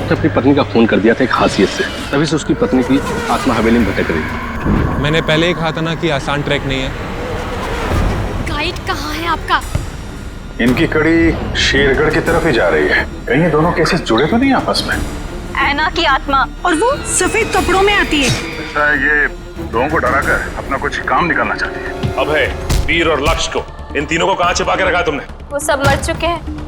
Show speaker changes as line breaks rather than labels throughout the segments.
उसने अपनी पत्नी का खून कर दिया था एक हासियत से, तभी से उसकी पत्नी की आत्मा हवेली में भटक रही थी।
मैंने पहले ही कहा था ना कि आसान ट्रैक नहीं है।
गाइड कहाँ है आपका?
इनकी कड़ी शेरगढ़ की तरफ ही जा रही है। कहीं ये दोनों केसेस जुड़े तो नहीं आपस में?
ऐना की आत्मा
और वो सफेद कपड़ों में आती है।
ऐसा है ये लोगों को डराकर अपना कुछ काम निकालना चाहती है।
अभय, वीर और लक्ष्य को, इन तीनों को कहाँ छिपा के रखा तुमने?
वो सब मर चुके हैं।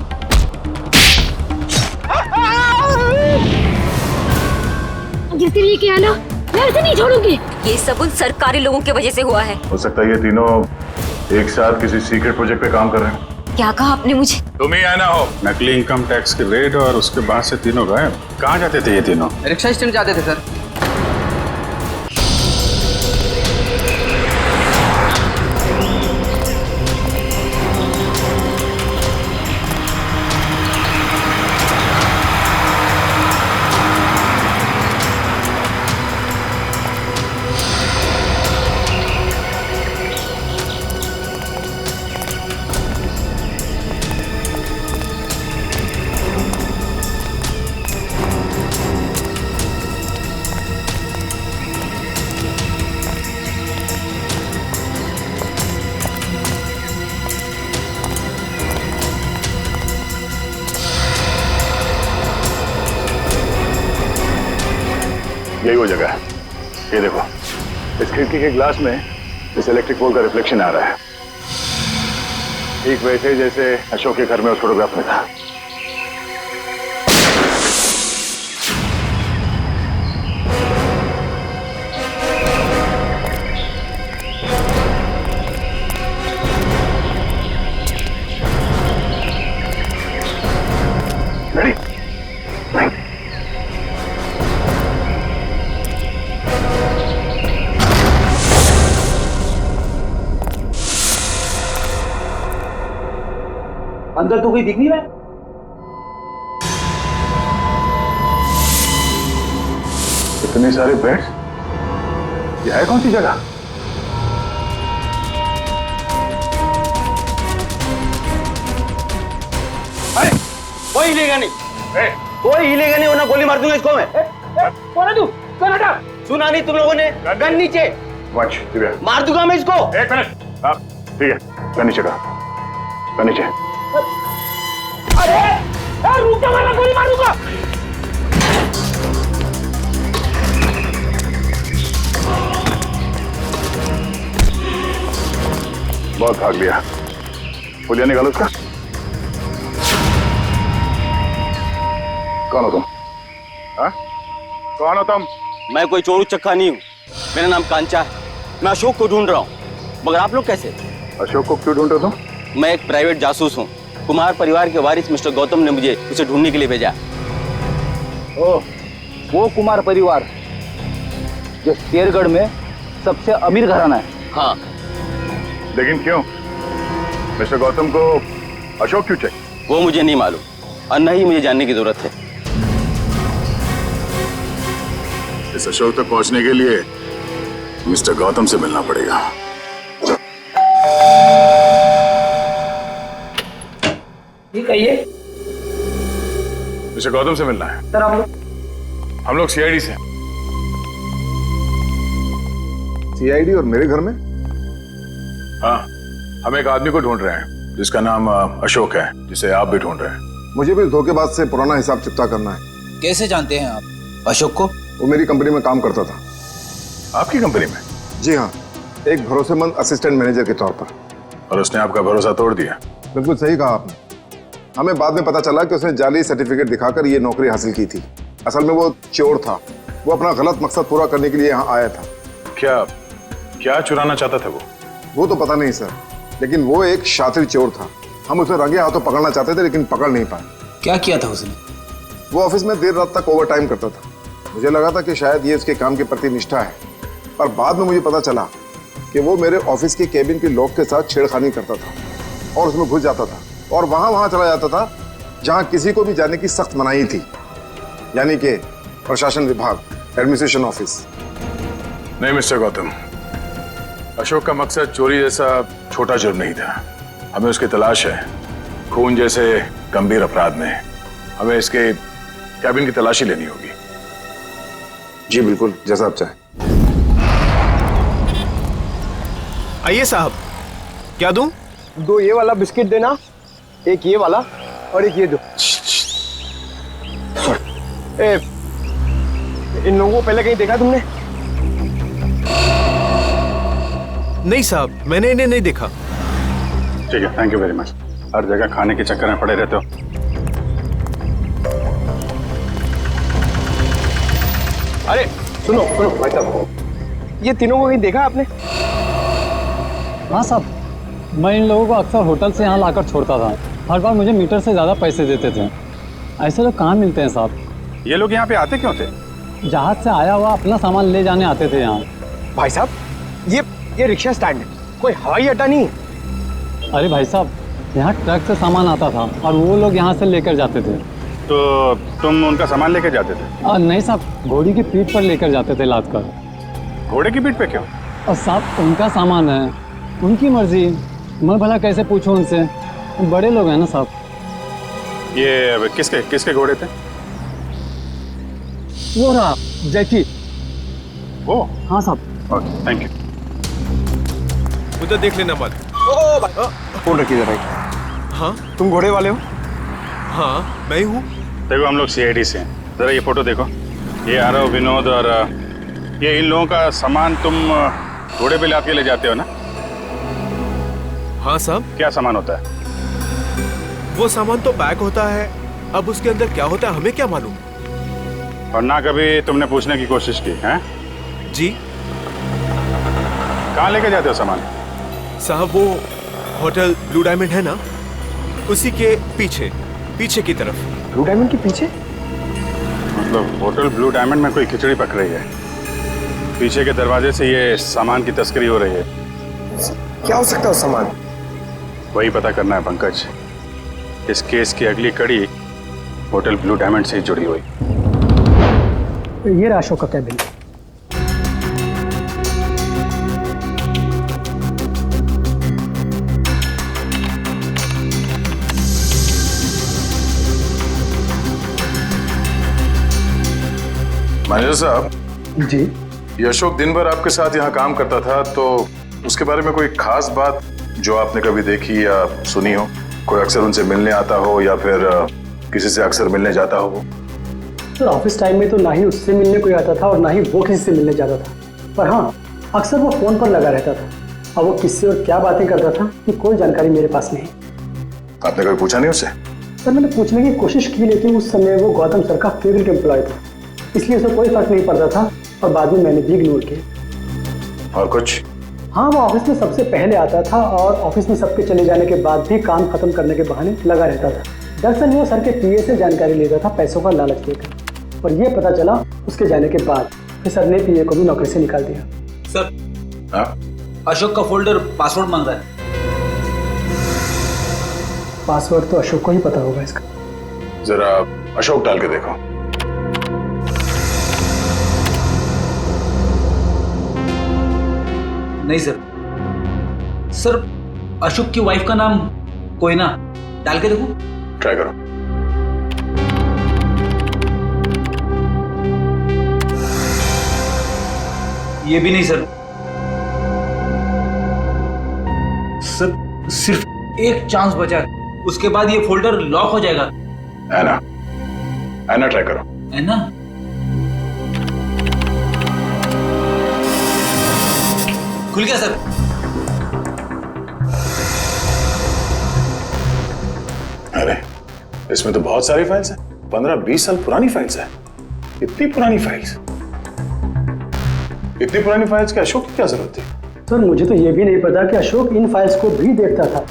जिसने ये किया ना, मैं उसे नहीं छोड़ूंगी।
ये सब उन सरकारी लोगों की वजह से हुआ है।
हो सकता है ये तीनों एक साथ किसी सीक्रेट प्रोजेक्ट पे काम कर रहे हैं।
क्या कहा आपने मुझे?
तुम ही आना हो। नकली इनकम टैक्स के रेड और उसके बाद से तीनों गायब। कहाँ जाते थे ये तीनों?
रिक्शा स्टैंड जाते थे सर।
यही वो जगह है। ये देखो, इस खिड़की के ग्लास में इस इलेक्ट्रिक पोल का रिफ्लेक्शन आ रहा है, ठीक वैसे जैसे अशोक के घर में उस फोटोग्राफ में था। Ready?
अंदर तो कोई दिख नहीं रहा है।
इतने सारे बेड्स, ये है कौन सी जगह?
अरे कोई हिलेगा नहीं, कोई हिलेगा नहीं वरना गोली मार दूंगा इसको मैं। कौन है तू? कौन हटा? सुना नहीं तुम लोगों ने? गन नीचे।
वॉच दिव्या,
मार दूंगा मैं इसको।
एक मिनट। हाँ ठीक है, गन नीचे का, गन नीचे।
अरे रुक जा वरना गोली मार दूंगा।
बहुत भाग लिया, पुलिया निकालो उसका। कौन हो तुम? हाँ? कौन हो तुम?
मैं कोई चोरू चक्का नहीं हूँ, मेरा नाम कांचा है। मैं अशोक को ढूंढ रहा हूँ, मगर आप लोग कैसे?
अशोक को क्यों ढूंढ रहे हो तुम?
मैं एक प्राइवेट जासूस हूँ। कुमार परिवार के वारिस मिस्टर गौतम ने मुझे उसे ढूंढने के लिए भेजा।
ओह, वो कुमार परिवार जो शेरगढ़ में सबसे अमीर घराना है।
हाँ।
लेकिन क्यों? मिस्टर गौतम को अशोक क्यों चाहिए?
वो मुझे नहीं मालूम और न ही मुझे जानने की जरूरत है।
इस अशोक तक पहुंचने के लिए मिस्टर गौतम से मिलना पड़ेगा।
ये कहिए।
मिस्टर गौतम से मिलना है।
सर आप
हम लोग सीआईडी से। सीआईडी और मेरे घर में? हाँ, हम एक आदमी को ढूंढ रहे हैं जिसका नाम अशोक है, जिसे आप भी ढूंढ रहे हैं। मुझे भी धोखेबाज से पुराना हिसाब चुकता करना है।
कैसे जानते हैं आप अशोक को?
वो मेरी कंपनी में काम करता था। आपकी कंपनी में? जी हाँ, एक भरोसेमंद असिस्टेंट मैनेजर के तौर पर। और उसने आपका भरोसा तोड़ दिया? बिल्कुल सही कहा आपने। हमें बाद में पता चला कि उसने जाली सर्टिफिकेट दिखाकर ये नौकरी हासिल की थी। असल में वो चोर था, वो अपना गलत मकसद पूरा करने के लिए यहाँ आया था। क्या चुराना चाहता था वो तो पता नहीं सर, लेकिन वो एक शातिर चोर था। हम उसे रंगे हाथों पकड़ना चाहते थे लेकिन पकड़ नहीं पाए।
क्या किया था उसने?
वो ऑफिस में देर रात तक ओवर टाइम करता था। मुझे लगा था कि शायद ये उसके काम के प्रति निष्ठा है, पर बाद में मुझे पता चला कि वो मेरे ऑफिस के केबिन के लॉक के साथ छेड़खानी करता था और उसमें घुस जाता था और वहां चला जाता था जहां किसी को भी जाने की सख्त मनाही थी, यानी कि प्रशासन विभाग, एडमिनिस्ट्रेशन ऑफिस। नहीं मिस्टर गौतम, अशोक का मकसद चोरी जैसा छोटा जुर्म नहीं था। हमें उसकी तलाश है खून जैसे गंभीर अपराध में। हमें इसके कैबिन की तलाशी लेनी होगी। जी बिल्कुल, जैसा आप चाहें।
आइए साहब, क्या दूं?
2 ये वाला बिस्किट देना, 1 ये वाला और 1 ये दो। इन लोगों को पहले कहीं देखा तुमने?
नहीं साहब, मैंने इन्हें नहीं देखा।
ठीक है, थैंक यू वेरी मच। हर जगह खाने के चक्कर में पड़े रहते हो।
अरे सुनो सुनो भाई साहब, ये तीनों को कहीं देखा आपने?
हाँ साहब, मैं इन लोगों को अक्सर होटल से यहाँ लाकर छोड़ता था। हर बार मुझे मीटर से ज़्यादा पैसे देते थे। ऐसे लोग कहाँ मिलते हैं साहब?
ये लोग यहाँ पे आते क्यों थे?
जहाज से आया हुआ अपना सामान ले जाने आते थे यहाँ।
भाई साहब, ये रिक्शा स्टैंड है, कोई हवाई अड्डा नहीं है।
अरे भाई साहब, यहाँ ट्रक से सामान आता था और वो लोग यहाँ से लेकर जाते थे।
तो तुम उनका सामान लेके जाते थे?
नहीं साहब, घोड़ी की पीठ पर लेकर जाते थे लाद कर।
घोड़े की पीठ पे क्यों?
और साहब उनका सामान है, उनकी मर्जी, मैं भला कैसे पूछूं उनसे? बड़े लोग हैं ना साहब।
ये किसके घोड़े थे?
वो रहा जैकी।
वो?
हाँ साहब।
Okay, thank you.
उधर देख लेना मत।
ओ भाई, फोन रखिए भाई।
हाँ
तुम घोड़े वाले हो?
हाँ, मैं ही हूँ।
देखो हम लोग सीआईडी से हैं। जरा ये फोटो देखो। ये आरव, विनोद और ये इन लोगों का सामान तुम घोड़े पे लाद के ले जाते हो ना?
हाँ साहब।
क्या सामान होता है?
वो सामान तो पैक होता है, अब उसके अंदर क्या होता है हमें क्या मालूम।
और ना कभी तुमने पूछने की कोशिश की है?
जी
कहाँ लेके जाते हो सामान?
साहब, वो होटल ब्लू डायमंड है ना, उसी के पीछे की तरफ।
ब्लू डायमंड के पीछे?
मतलब होटल ब्लू डायमंड में कोई खिचड़ी पक रही है, पीछे के दरवाजे से ये सामान की तस्करी हो रही है।
क्या हो सकता है उस सामान?
वही पता करना है पंकज। इस केस की अगली कड़ी होटल ब्लू डायमंड से ही जुड़ी हुई।
ये रहा अशोक का कैबिन।
मैनेजर साहब
जी,
ये अशोक दिन भर आपके साथ यहाँ काम करता था, तो उसके बारे में कोई खास बात जो आपने कभी देखी या सुनी हो? कोई अक्सर उनसे मिलने आता हो या फिर किसी से अक्सर मिलने जाता हो वो?
सर ऑफिस टाइम में तो ना ही उससे मिलने कोई आता था और ना ही वो किसी से मिलने जाता था, पर हाँ अक्सर वो फोन पर लगा रहता था। अब वो किससे और क्या बातें करता था कि कोई जानकारी मेरे पास नहीं।
आपने कभी पूछा नहीं उससे?
सर मैंने पूछने की कोशिश की, लेकिन उस समय वो गौतम सर का फेवरेट एम्प्लॉय था, इसलिए उसे कोई फर्क नहीं पड़ता था और बाद में मैंने भी इग्नोर किया।
और कुछ?
हाँ, वो ऑफिस में सबसे पहले आता था और ऑफिस में सबके चले जाने के बाद भी काम खत्म करने के बहाने लगा रहता था। दरअसल वो सर के पीए से जानकारी लेता था पैसों का लालच देकर, और ये पता चला उसके जाने के बाद कि सर ने पीए को भी नौकरी से निकाल दिया।
सर, अशोक का फोल्डर पासवर्ड मांग रहा है।
पासवर्ड तो अशोक को ही पता होगा इसका।
जरा अशोक डाल के देखो।
नहीं सर। सर, अशोक की वाइफ का नाम कोयना, डाल के देखो।
ट्राई करो।
ये भी नहीं सर। सर सिर्फ एक चांस बचा है, उसके बाद ये फोल्डर लॉक हो जाएगा।
ऐना ट्राई करो।
ऐना? खुल गया सर।
अरे इसमें तो बहुत सारी फाइल्स हैं, 15-20 साल पुरानी फाइल्स हैं। इतनी पुरानी फाइल्स के अशोक की क्या जरूरत थी?
सर मुझे तो ये भी नहीं पता कि अशोक इन फाइल्स को भी देखता था,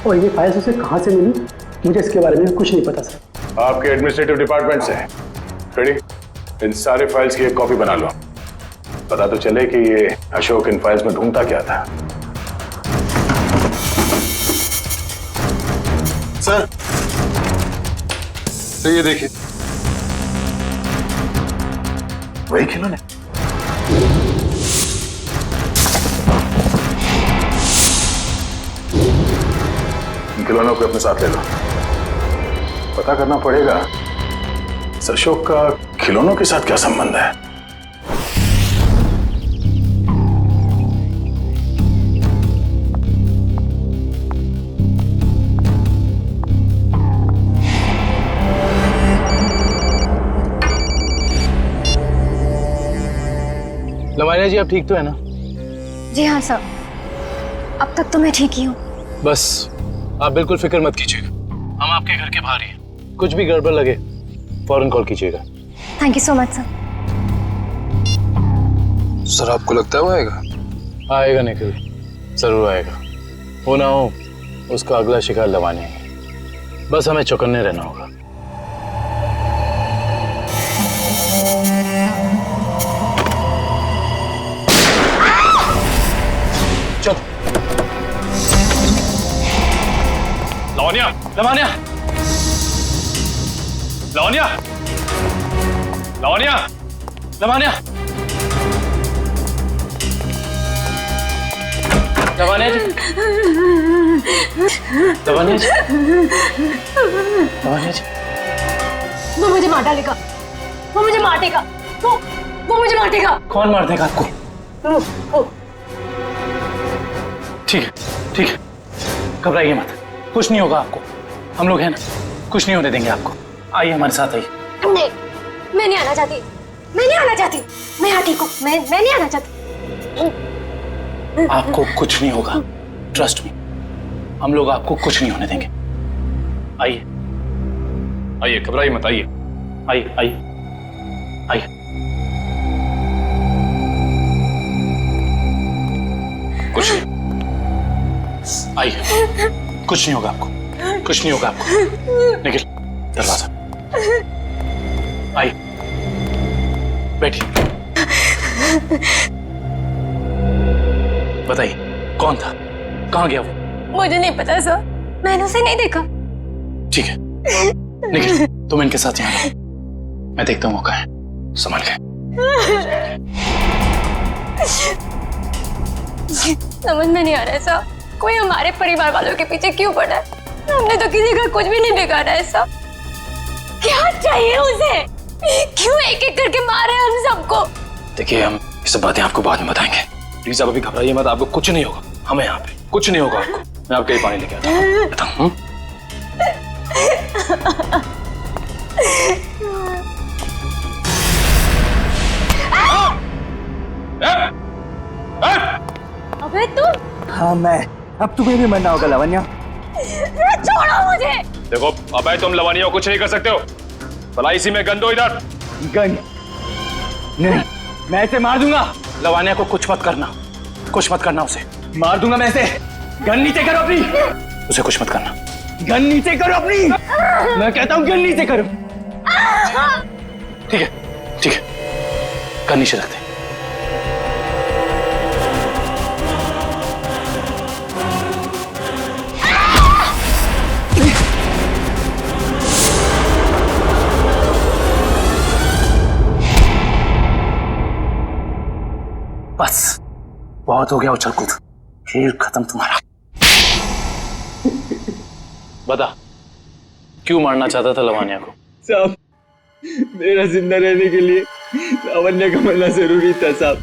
और ये फाइल्स उसे कहाँ से मिली, मुझे इसके बारे में कुछ नहीं पता सर।
आपके एडमिनिस्ट्रेटिव डिपार्टमेंट से रेडी, इन सारे फाइल्स की एक कॉपी बना लो। पता तो चले कि ये अशोक इन फाइल्स में ढूंढता क्या था।
सर, तो ये देखिए,
वही खिलौने। इन खिलौनों को अपने साथ ले लो। पता करना पड़ेगा
इस अशोक का खिलौनों के साथ क्या संबंध है?
लवानिया जी, आप ठीक तो है ना?
जी हाँ सर, अब तक तो मैं ठीक ही हूँ।
बस आप बिल्कुल फिक्र मत कीजिएगा, हम आपके घर के बाहर ही हैं। कुछ भी गड़बड़ लगे फौरन कॉल कीजिएगा।
Thank you so much sir.
Sir, आपको लगता है वो आएगा? आएगा निखिल, जरूर आएगा। वो ना हो उसका अगला शिकार लवानिया है। बस हमें चौकन्ने रहना होगा। चल
लवानिया,
लवानिया,
लवानिया, लवानिया,
लवानिया, लवानिया जी, लवानिया जी, लवानिया जी।
वो मुझे मार डालेगा, वो मुझे मार देगा, वो मुझे मार देगा।
कौन मार देगा आपको? ठीक है, ठीक है, घबराइए मत, कुछ नहीं होगा आपको। हम लोग हैं ना, कुछ नहीं होने देंगे आपको। आइए हमारे साथ आइए।
नहीं, मैं नहीं आना चाहती, मैं नहीं आना चाहती, मैं यहाँ ठीक हूँ, मैं नहीं आना चाहती।
आपको कुछ नहीं होगा, ट्रस्ट मी, हम लोग आपको कुछ नहीं होने देंगे। आइए
आइए, घबराइए मत, आइए।
आइए आइए आइए।
कुछ नहीं,
आइए, कुछ नहीं होगा आपको, कुछ नहीं होगा आपको। निखिल, दरवाजा। आइए, बैठिए। बताइए कौन था, कहाँ गया वो?
मुझे नहीं पता सर, मैंने उसे नहीं देखा।
ठीक है निखिल, तुम इनके साथ यहाँ रहो, मैं देखता हूँ वो कहाँ है। संभाल के।
समझ में नहीं आ रहा है सर, कोई हमारे परिवार वालों के पीछे क्यों पड़ा है? हमने तो किसी का कुछ भी नहीं बिगाड़ा है सर। क्या चाहिए उसे? क्यों एक एक करके मारे हम सबको?
देखिए, हम ये सब बातें आपको बाद में बताएंगे। प्लीज आप अभी घबराइए मत, आपको कुछ नहीं होगा। हमें यहाँ पे कुछ नहीं होगा आपको। मैं आपके लिए पानी लेके आता हूँ।
अबे तुम?
हाँ मैं, अब तुम्हें भी मरना होगा लवन्या।
छोड़ो मुझे।
देखो अबे, तुम लवानिया को कुछ नहीं कर सकते हो। भला इसी में गन दो इधर।
गन नहीं, मैं इसे मार दूंगा।
लवानिया को कुछ मत करना, कुछ मत करना, उसे
मार दूंगा मैं इसे। गन नीचे करो अपनी,
उसे कुछ मत करना।
गन नीचे करो अपनी, मैं कहता हूँ गन नीचे करो।
ठीक है, ठीक है, गन नीचे रखते। बस बहुत हो गया उछल कूद, खेल खत्म तुम्हारा। बता, क्यों मारना चाहता था लवानिया को?
साहब, मेरा जिंदा रहने के लिए लावण्य का मरना जरूरी था साहब।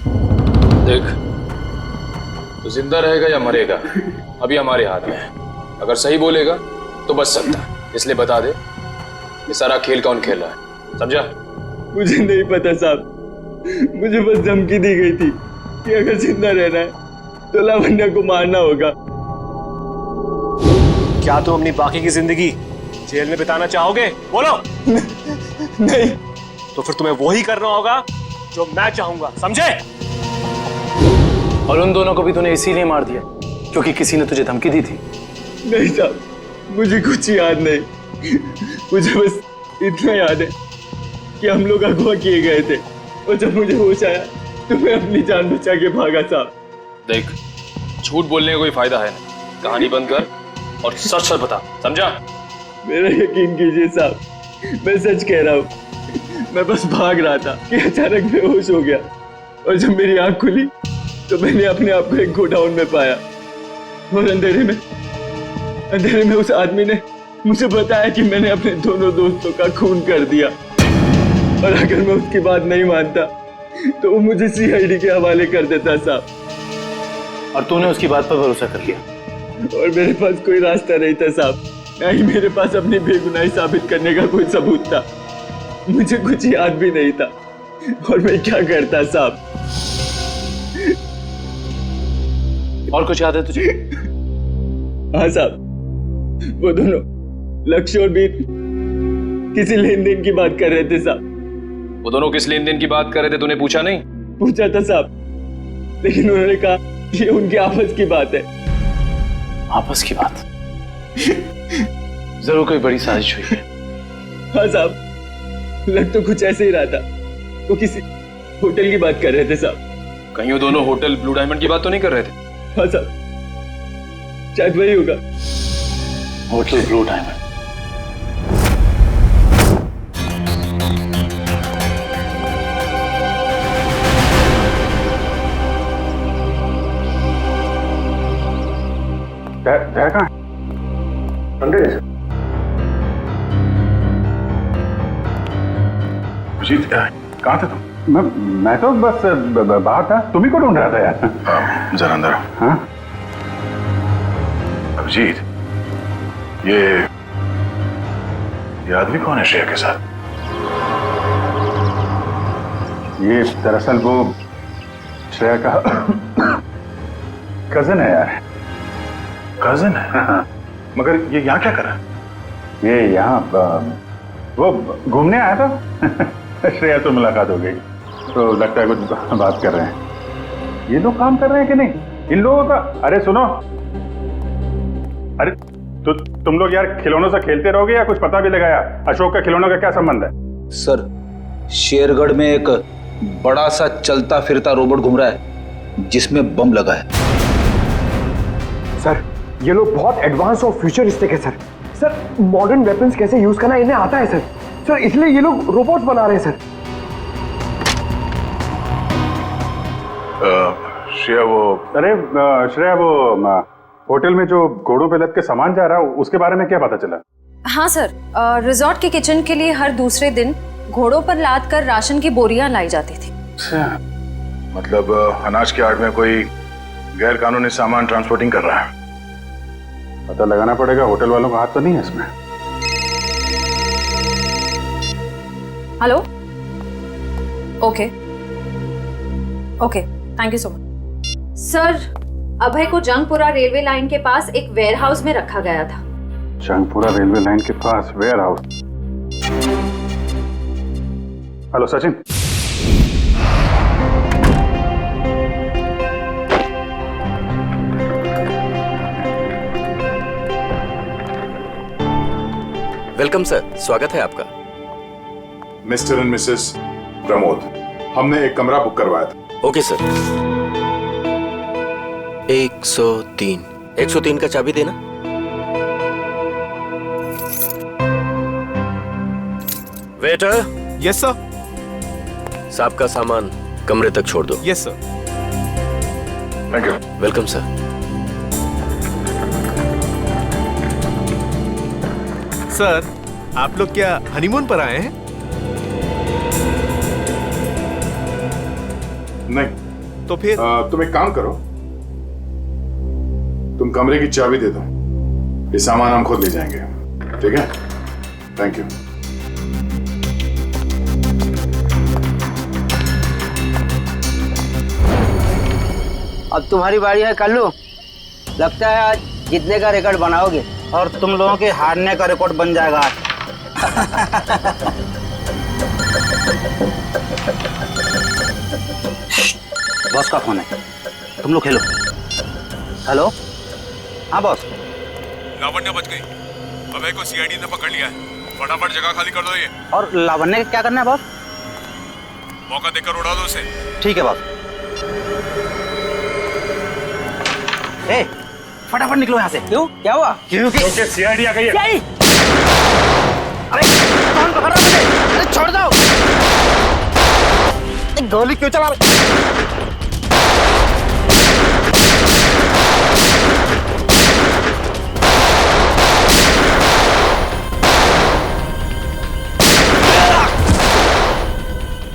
देख, तो जिंदा रहेगा या मरेगा अभी हमारे हाथ में है। अगर सही बोलेगा तो बच सकता है, इसलिए बता दे ये सारा खेल कौन खेल रहा है, समझा?
मुझे नहीं पता साहब, मुझे बस धमकी दी गई थी कि अगर जिंदा रहना है तो लावण्य को मारना होगा।
क्या तुम अपनी बाकी की जिंदगी जेल में बिताना चाहोगे? बोलो।
नहीं।
तो फिर तुम्हें वही करना होगा जो मैं चाहूंगा, समझे?
और उन दोनों को भी तूने इसीलिए मार दिया क्योंकि किसी ने तुझे धमकी दी थी?
नहीं साहब, मुझे कुछ याद नहीं। मुझे बस इतना याद है कि हम लोग अगवा किए गए थे और जब मुझे होश आया तो मैं अपनी जान बचा के भागा साहब।
देख, झूठ बोलने का कोई फायदा है नहीं, कहानी बंद कर और सच सच बता, समझा?
मेरा यकीन कीजिए साहब, मैं सच कह रहा हूँ। मैं बस भाग रहा था कि अचानक बेहोश हो गया और जब मेरी आंख खुली तो मैंने अपने आप को एक गोडाउन में पाया और अंधेरे में उस आदमी ने मुझे बताया कि मैंने अपने दोनों दोस्तों का खून कर दिया। और अगर मैं उसकी बात नहीं मानता तो वो मुझे सीआईडी के हवाले कर देता साहब।
और तूने उसकी बात पर भरोसा कर लिया?
और मेरे पास कोई रास्ता नहीं था साहब, ना ही मेरे पास अपनी बेगुनाही साबित करने का कोई सबूत था। मुझे कुछ याद भी नहीं था और मैं क्या करता साहब।
और कुछ याद है तुझे?
हाँ साहब, वो दोनों लक्ष्य और बीर किसी लेन देन की बात कर रहे थे साहब।
वो दोनों किस लेन देन की बात कर रहे थे, तूने पूछा नहीं?
पूछा था साहब, लेकिन उन्होंने कहा कि ये उनकी आपस की बात है।
आपस की बात? जरूर कोई बड़ी साजिश हुई है।
हाँ साहब, लग तो कुछ ऐसे ही रहा था। वो किसी होटल की बात कर रहे थे साहब।
कहीं वो दोनों होटल ब्लू डायमंड की बात तो नहीं कर रहे थे?
हाँ साहब, शायद वही होगा।
Hotel blue diamond.
जय कहाँ है? अंदर है सर। अभिजीत, कहाँ थे तुम?
मैं तो बस बाहर था। तुम ही को ढूंढ रहा था यार।
जरा अंदर।
हाँ
अभिजीत, ये आदमी कौन है श्रेया के साथ?
ये दरअसल वो श्रेया का कजन है यार।
कजन है?
हाँ।
मगर ये यहाँ क्या कर रहा है?
ये यहाँ वो घूमने आया था। श्रेया से मुलाकात हो गई तो लगता है कुछ बात कर रहे हैं। ये लोग काम कर रहे हैं कि नहीं इन लोगों का? अरे सुनो, अरे तो तुम लोग यार खिलौनों से खेलते रहोगे या कुछ पता भी लगाया? अशोक का खिलौनों का क्या संबंध है?
सर, शेरगढ़ में एक बड़ा सा चलता फिरता रोबोट घूम रहा है जिसमें बम लगा है।
सर, ये लोग बहुत एडवांस और फ्यूचरिस्टिक है सर। सर, मॉडर्न वेपन्स कैसे यूज करना इन्हें आता है सर। सर, इसलिए ये लोग रोबोट्स बना रहे हैं सर।
श्रेया
श्रेया वो होटल में जो घोड़ों पे लद के सामान जा रहा है उसके बारे में क्या पता चला?
हाँ सर, रिजॉर्ट के किचन के लिए हर दूसरे दिन घोड़ों पर लाद कर राशन की बोरियां लाई जाती थी।
मतलब अनाज के आड़ में कोई गैर कानूनी सामान ट्रांसपोर्टिंग कर रहा है।
पता लगाना पड़ेगा, होटल वालों का हाथ तो नहीं है इसमें।
Hello, okay, thank you so much. Sir, Abhay को जंगपुरा रेलवे लाइन के पास एक वेयरहाउस में रखा गया था।
जंगपुरा रेलवे लाइन के पास warehouse? Hello Sachin.
Welcome sir, स्वागत है आपका।
मिस्टर एंड मिसेस प्रमोद, हमने एक कमरा बुक करवाया था।
Okay sir. 103 का चाबी देना। वेटर।
Yes sir.
साहब का सामान कमरे तक छोड़ दो।
Yes sir.
Thank you.
Welcome sir.
Sir, आप लोग क्या हनीमून पर आए हैं?
नहीं।
तो फिर
तुम एक काम करो, तुम कमरे की चाबी दे दो, ये सामान हम खुद ले जाएंगे। ठीक है? Thank you.
अब तुम्हारी बारी है कल्लू। लगता है आज जीतने का रिकॉर्ड बनाओगे और तुम लोगों के हारने का रिकॉर्ड बन जाएगा आज। बॉस का फोन है, तुम लोग खेलो। हेलो, हाँ बॉस।
लावण्य बच गई, अभय को सीआईडी ने पकड़ लिया है। फटाफट जगह खाली कर दो ये।
और लावण्य क्या करना है बॉस?
मौका देकर उड़ा दो उसे।
ठीक है बॉस। ए, फटाफट निकलो यहाँ से। क्यों, क्या हुआ? क्योंकि
सीआईडी आ गई है।
अरे कौन पकड़ रहा मुझे? अरे छोड़ दो। गोली क्यों चला?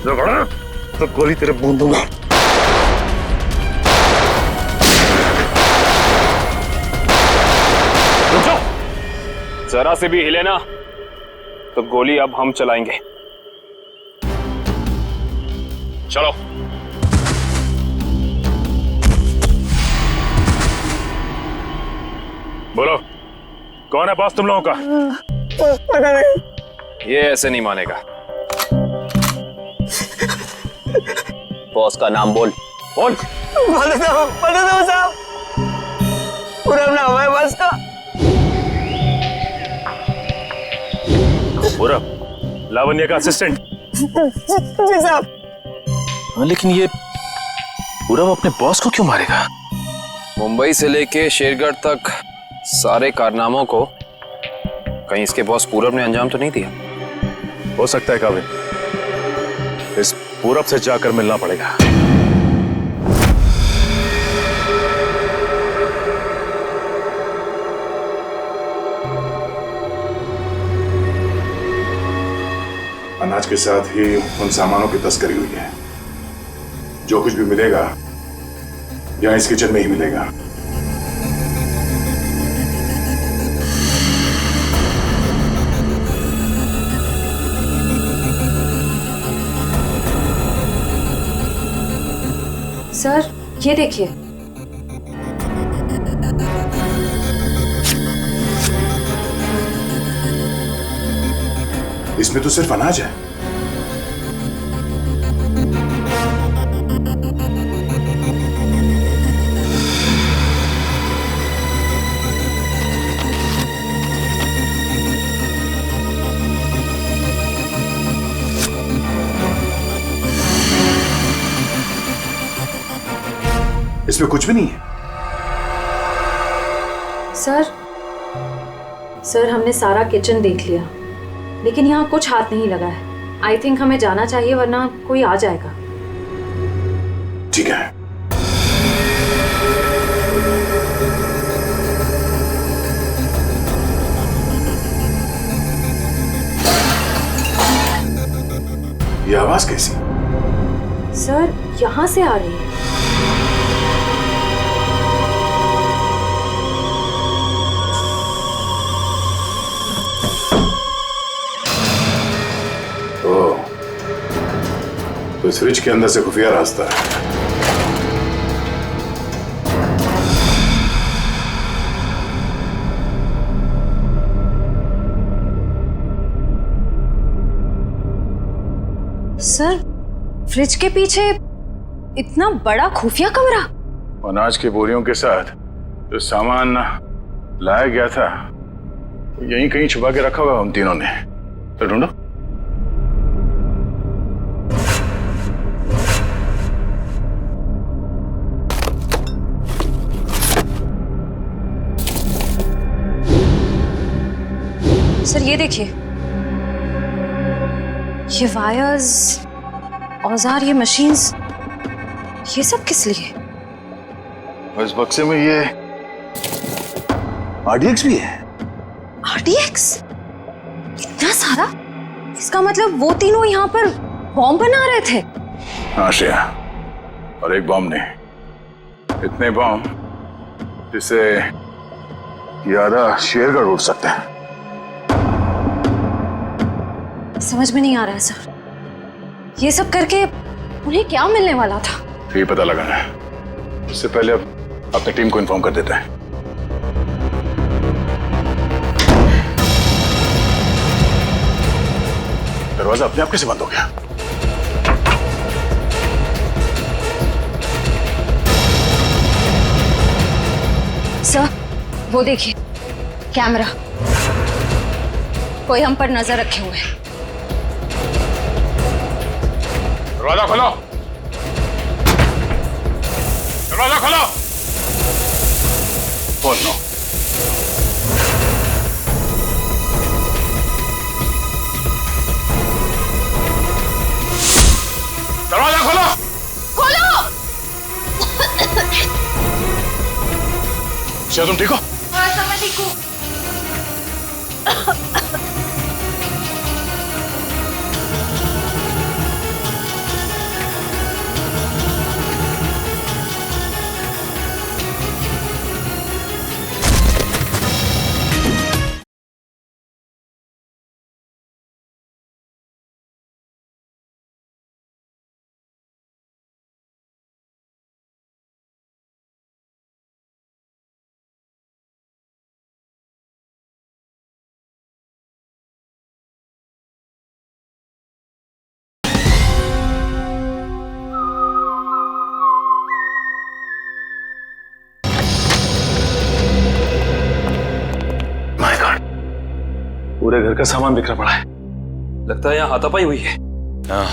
तो गोली तेरे मुंह दूंगा।
जरा से भी हिले ना तो गोली अब हम चलाएंगे। चलो।
बोलो, कौन है बॉस तुम लोगों का?
पता नहीं। ये ऐसे नहीं मानेगा।
बॉस का नाम बोल। बोल।
बता दो साहब, पूरा नाम है बॉस का।
पूरा लावण्य का असिस्टेंट।
जी साहब।
लेकिन ये पूरब अपने बॉस को क्यों मारेगा? मुंबई से लेके शेरगढ़ तक सारे कारनामों को कहीं इसके बॉस पूरब ने अंजाम तो नहीं दिया?
हो सकता है काबिल, इस पूरब से जाकर मिलना पड़ेगा।
अनाज के साथ ही उन सामानों की तस्करी हुई है। जो कुछ भी मिलेगा यहाँ इस किचन में ही मिलेगा।
सर ये देखिए।
इसमें तो सिर्फ अनाज है। इसमें कुछ भी नहीं है।
सर हमने सारा किचन देख लिया, लेकिन यहाँ कुछ हाथ नहीं लगा है। आई थिंक हमें जाना चाहिए, वरना कोई आ जाएगा।
ठीक है। ये आवाज कैसी?
सर यहाँ से आ रही है।
तो इस फ्रिज के अंदर से खुफिया रास्ता है।
सर फ्रिज के पीछे इतना बड़ा खुफिया कमरा?
अनाज की बोरियों के साथ जो सामान लाया गया था यहीं कहीं छुपा के रखा हुआ हम तीनों ने। तो ढूंढो।
सर ये देखिए, ये वायर्स, औजार, ये मशीन्स, ये सब किस लिए?
इस बक्से में ये RDX भी है।
RDX? इतना सारा? इसका मतलब वो तीनों यहाँ पर बॉम्ब बना रहे थे?
हाँ श्रेया, और एक बॉम्ब नहीं, इतने बॉम्ब जिससे ये आधा शेरगढ़ उड़ सकते हैं।
समझ में नहीं आ रहा है सर, ये सब करके उन्हें क्या मिलने वाला था?
ये पता लगाना है। उससे पहले अब अपनी टीम को इन्फॉर्म कर देते हैं। दरवाजा अपने आप कैसे बंद हो गया?
सर वो देखिए, कैमरा, कोई हम पर नजर रखे हुए है।
दरवाजा खोलो, दरवाजा खोलो।
खोल लो।
दरवाजा खोलो।
खोलो।
क्या तुम ठीक हो?
हाँ सर मैं ठीक हूँ।
पूरे घर का सामान बिखरा पड़ा है।
लगता है यहाँ हाथापाई हुई है।
हाँ,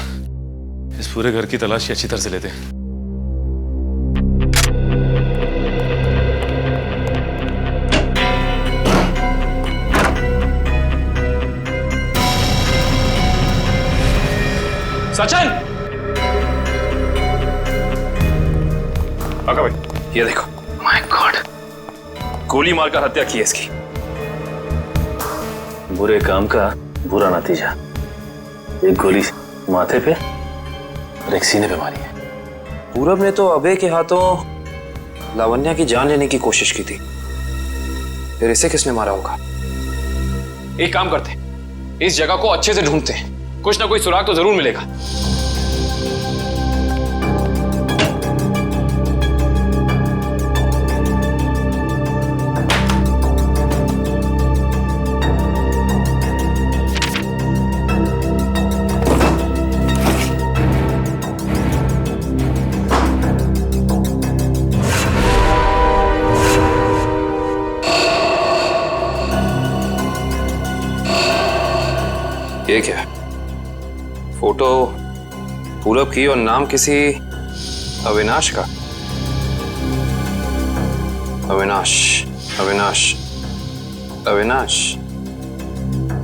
इस पूरे घर की तलाशी अच्छी तरह से लेते हैं।
सचिन!
आका भाई,
ये देखो। माय गॉड, गोली मारकर हत्या की है इसकी।
बुरे काम का बुरा नतीजा। एक गोली माथे पे और एक सीने पे मारी है।
पूरब ने तो अभय के हाथों लावण्या की जान लेने की कोशिश की थी, फिर इसे किसने मारा होगा? एक काम करते हैं, इस जगह को अच्छे से ढूंढते हैं, कुछ ना कोई सुराग तो जरूर मिलेगा। ये क्या? फोटो पूरब की और नाम किसी अविनाश का। अविनाश, अविनाश, अविनाश।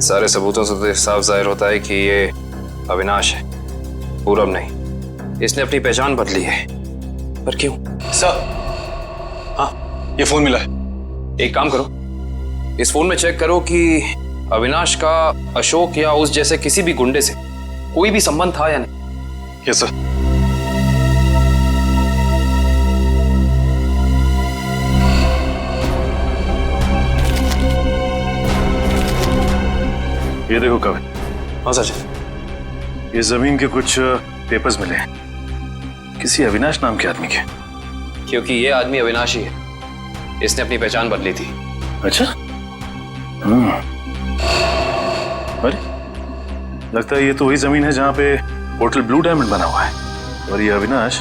सारे सबूतों से तो साफ जाहिर होता है कि ये अविनाश है, पूरब नहीं। इसने अपनी पहचान बदली है, पर क्यों?
सर, हाँ, ये फोन मिला है।
एक काम करो, इस फोन में चेक करो कि अविनाश का अशोक या उस जैसे किसी भी गुंडे से कोई भी संबंध था या नहीं।
Yes sir.
ये देखो कविन।
हाँ सचिन।
ये जमीन के कुछ पेपर्स मिले हैं, किसी अविनाश नाम के आदमी के।
क्योंकि ये आदमी अविनाशी है, इसने अपनी पहचान बदली थी।
अच्छा। अरे, लगता है ये तो वही जमीन है जहां पे होटल ब्लू डायमंड बना हुआ है, और ये अविनाश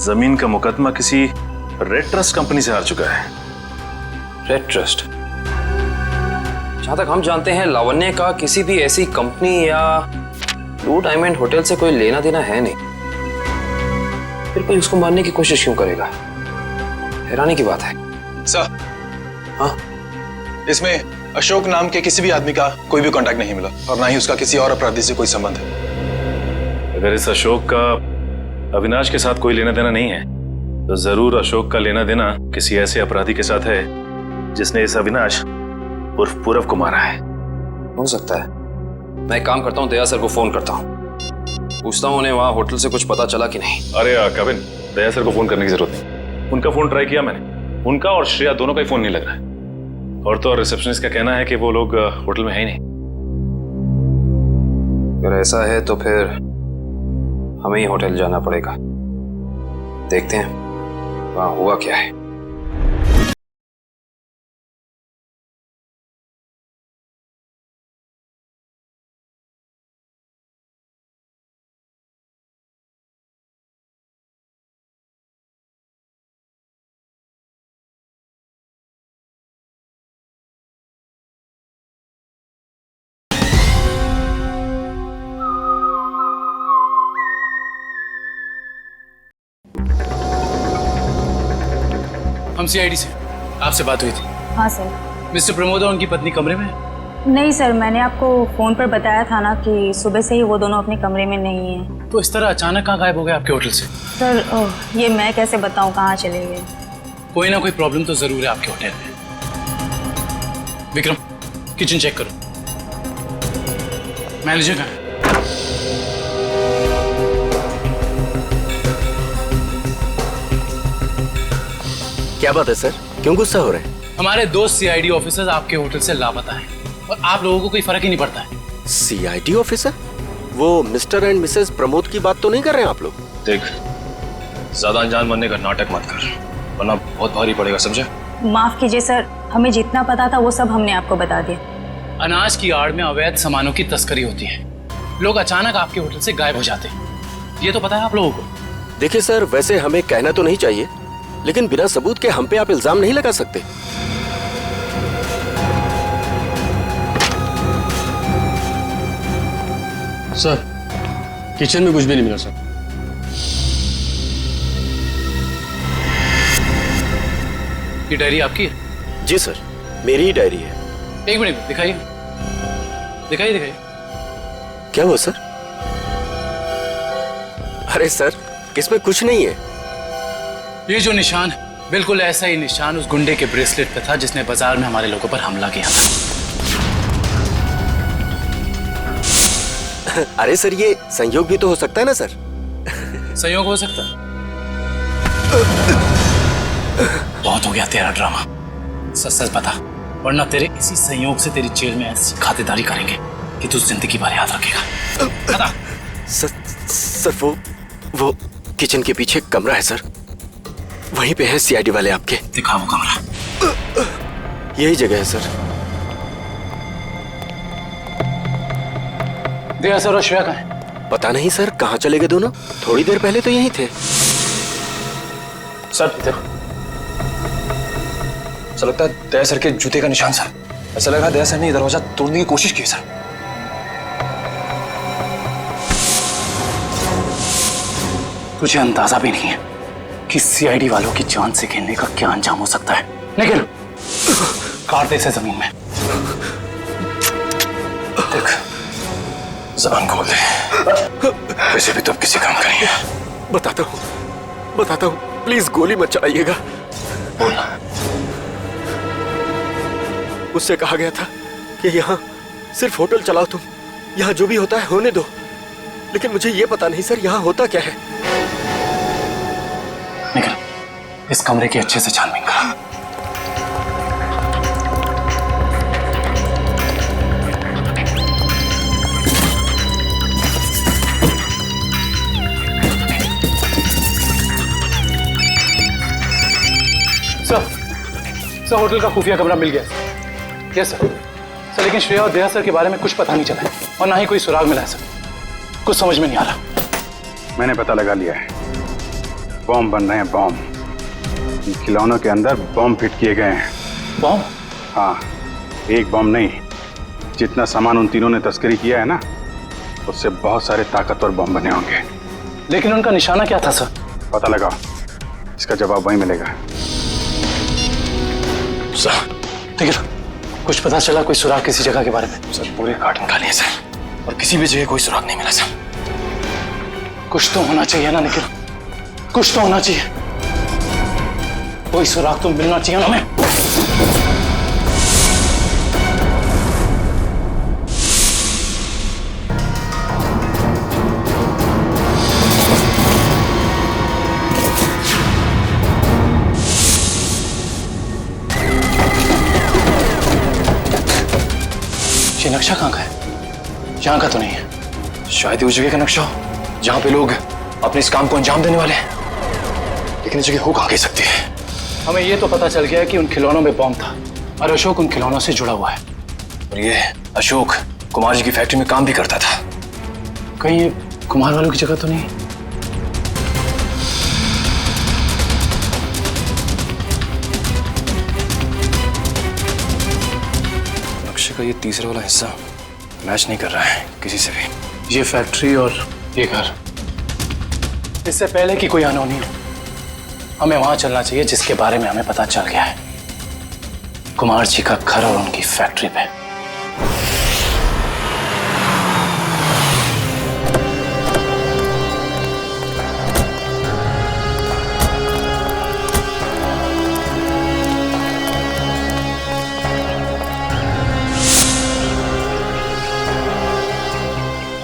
जमीन का मुकदमा किसी रेड ट्रस्ट कंपनी से हार चुका है।
Red trust? जहां तक हम जानते हैं लावण्य का किसी भी ऐसी कंपनी या ब्लू डायमंड होटल से कोई लेना देना है नहीं, फिर कोई उसको मारने की कोशिश क्यों करेगा? हैरानी की बात है।
सर,
हाँ,
इसमें अशोक नाम के किसी भी आदमी का कोई भी कांटेक्ट नहीं मिला, और ना ही उसका किसी और अपराधी से कोई संबंध है।
अगर इस अशोक का अविनाश के साथ कोई लेना देना नहीं है, तो जरूर अशोक का लेना देना किसी ऐसे अपराधी के साथ है जिसने इस अविनाश उर्फ पूरब को मारा है।
हो सकता है। मैं एक काम करता हूँ, दया सर को फोन करता हूँ, पूछता हूँ उन्हें वहां होटल से कुछ पता चला कि नहीं।
अरे कविन, दया सर को फोन करने की जरूरत नहीं। उनका फोन ट्राई किया मैंने, उनका और श्रेया दोनों का ही फोन नहीं लग रहा है। और तो रिसेप्शनिस्ट का कहना है कि वो लोग होटल में है ही नहीं।
अगर ऐसा है तो फिर हमें ही होटल जाना पड़ेगा, देखते हैं वहां हुआ क्या है।
हम सीआईडी से, आपसे बात हुई थी।
हाँ सर।
मिस्टर प्रमोद और उनकी पत्नी कमरे में?
नहीं सर, मैंने आपको फोन पर बताया था ना कि सुबह से ही वो दोनों अपने कमरे में नहीं है।
तो इस तरह अचानक कहाँ गायब हो गए आपके होटल से?
सर ये मैं कैसे बताऊं कहाँ चले गए।
कोई ना कोई प्रॉब्लम तो जरूर है आपके होटल में। विक्रम, किचन चेक करो। मैनेजर कहाँ है?
क्या बात है सर, क्यों गुस्सा हो रहे हैं?
हमारे दो सीआईडी ऑफिसर्स आपके होटल से लापता हैं और आप लोगों को कोई फर्क ही नहीं पड़ता है।
CID officer? वो मिस्टर एंड मिसेस प्रमोद की बात तो नहीं कर रहे हैं आप लोग?
देख, ज्यादा अनजान बनने का नाटक मत कर, वरना बहुत भारी पड़ेगा, समझे?
माफ कीजिए सर, हमें जितना पता था वो सब हमने आपको बता दिया।
अनाज की आड़ में अवैध सामानों की तस्करी होती है, लोग अचानक आपके होटल से गायब हो जाते हैं, ये तो पता है आप लोगों को।
देखिए सर, वैसे हमें कहना तो नहीं चाहिए, लेकिन बिना सबूत के हम पे आप इल्जाम नहीं लगा सकते।
सर किचन में कुछ भी नहीं मिला सर।
ये डायरी आपकी है?
जी सर, मेरी ही डायरी है।
एक मिनट दिखाइए दिखाइए दिखाइए।
क्या हुआ सर? अरे सर, इसमें कुछ नहीं है।
ये जो निशान है बिल्कुल ऐसा ही निशान उस गुंडे के ब्रेसलेट पे था जिसने बाजार में हमारे लोगों पर हमला किया था।
अरे सर, ये संयोग भी तो हो सकता है ना सर?
संयोग हो सकता है। बहुत हो गया तेरा ड्रामा, सच सच बता, वरना तेरे इसी संयोग से तेरी जेल में ऐसी खातिरदारी करेंगे कि तू जिंदगी भर याद रखेगा। बता।
सर वो किचन के पीछे कमरा है सर, वहीं पे है सीआईडी वाले आपके।
दिखा वो कमरा।
यही जगह है सर।
दया सर और श्रेया कहाँ है?
पता नहीं सर, कहाँ चले गए दोनों? थोड़ी देर पहले तो यहीं थे।
सर इधर। ऐसा लगता है दया सर के जूते का निशान सर। ऐसा लग रहा है दया सर ने दरवाजा तोड़ने की कोशिश की सर।
तुझे अंदाजा भी नहीं है कि सीआईडी वालों की जान से खेलने का क्या अंजाम हो सकता है। निकल, काट दे इसे जमीन में।
देख, ज़बान खोल दे। वैसे भी तो अब किसी काम का नहीं है।
बताता हूँ, प्लीज गोली मत चलाइएगा।
बोलना।
मुझसे कहा गया था कि यहाँ सिर्फ होटल चलाओ तुम, यहाँ जो भी होता है होने दो। लेकिन मुझे ये पता नहीं सर, यहाँ होता क्या है।
निकल, इस कमरे की अच्छे से छानबीन करा। सर होटल का खुफिया कमरा मिल गया। Yes sir. लेकिन श्रेया और दया सर के बारे में कुछ पता नहीं चला है और ना ही कोई सुराग मिला है सर। कुछ समझ में नहीं आ रहा।
मैंने पता लगा लिया है, बॉम्ब बन रहे हैं, बॉम्ब। इन खिलौनों के अंदर बॉम्ब फिट किए गए हैं।
बॉम्ब?
हाँ, एक बॉम्ब नहीं, जितना सामान उन तीनों ने तस्करी किया है ना, उससे बहुत सारे ताकतवर बॉम्ब बने होंगे।
लेकिन उनका निशाना क्या था सर?
पता लगाओ, इसका जवाब वहीं मिलेगा।
सर ठीक है, कुछ पता चला कोई सुराग किसी जगह के बारे में?
सर पूरे कार्टन खाली है सर, और किसी भी जगह कोई सुराग नहीं मिला सर।
कुछ तो होना चाहिए ना निखिल, कुछ तो होना चाहिए। कोई सुराग तो मिलना चाहिए ना हमें। ये नक्शा कहाँ का है? यहाँ का तो नहीं है।
शायद उस जगह का नक्शा हो जहाँ पे लोग अपने इस काम को अंजाम देने वाले हैं, लेकिन इस जगह हो कहाँ कह सकती है।
हमें ये तो पता चल गया कि उन खिलौनों में बॉम्ब था और अशोक उन खिलौनों से जुड़ा हुआ है।
और ये अशोक कुमार जी की फैक्ट्री में काम भी करता था।
कहीं ये कुमार वालों की जगह तो नहीं?
नक्शे का ये तीसरा वाला हिस्सा मैच नहीं कर रहा है किसी से भी।
ये फैक्ट्री और ये घर, इससे पहले कि कोई अनहोनी हो, हमें वहां चलना चाहिए जिसके बारे में हमें पता चल गया है, कुमार जी का घर और उनकी फैक्ट्री पे।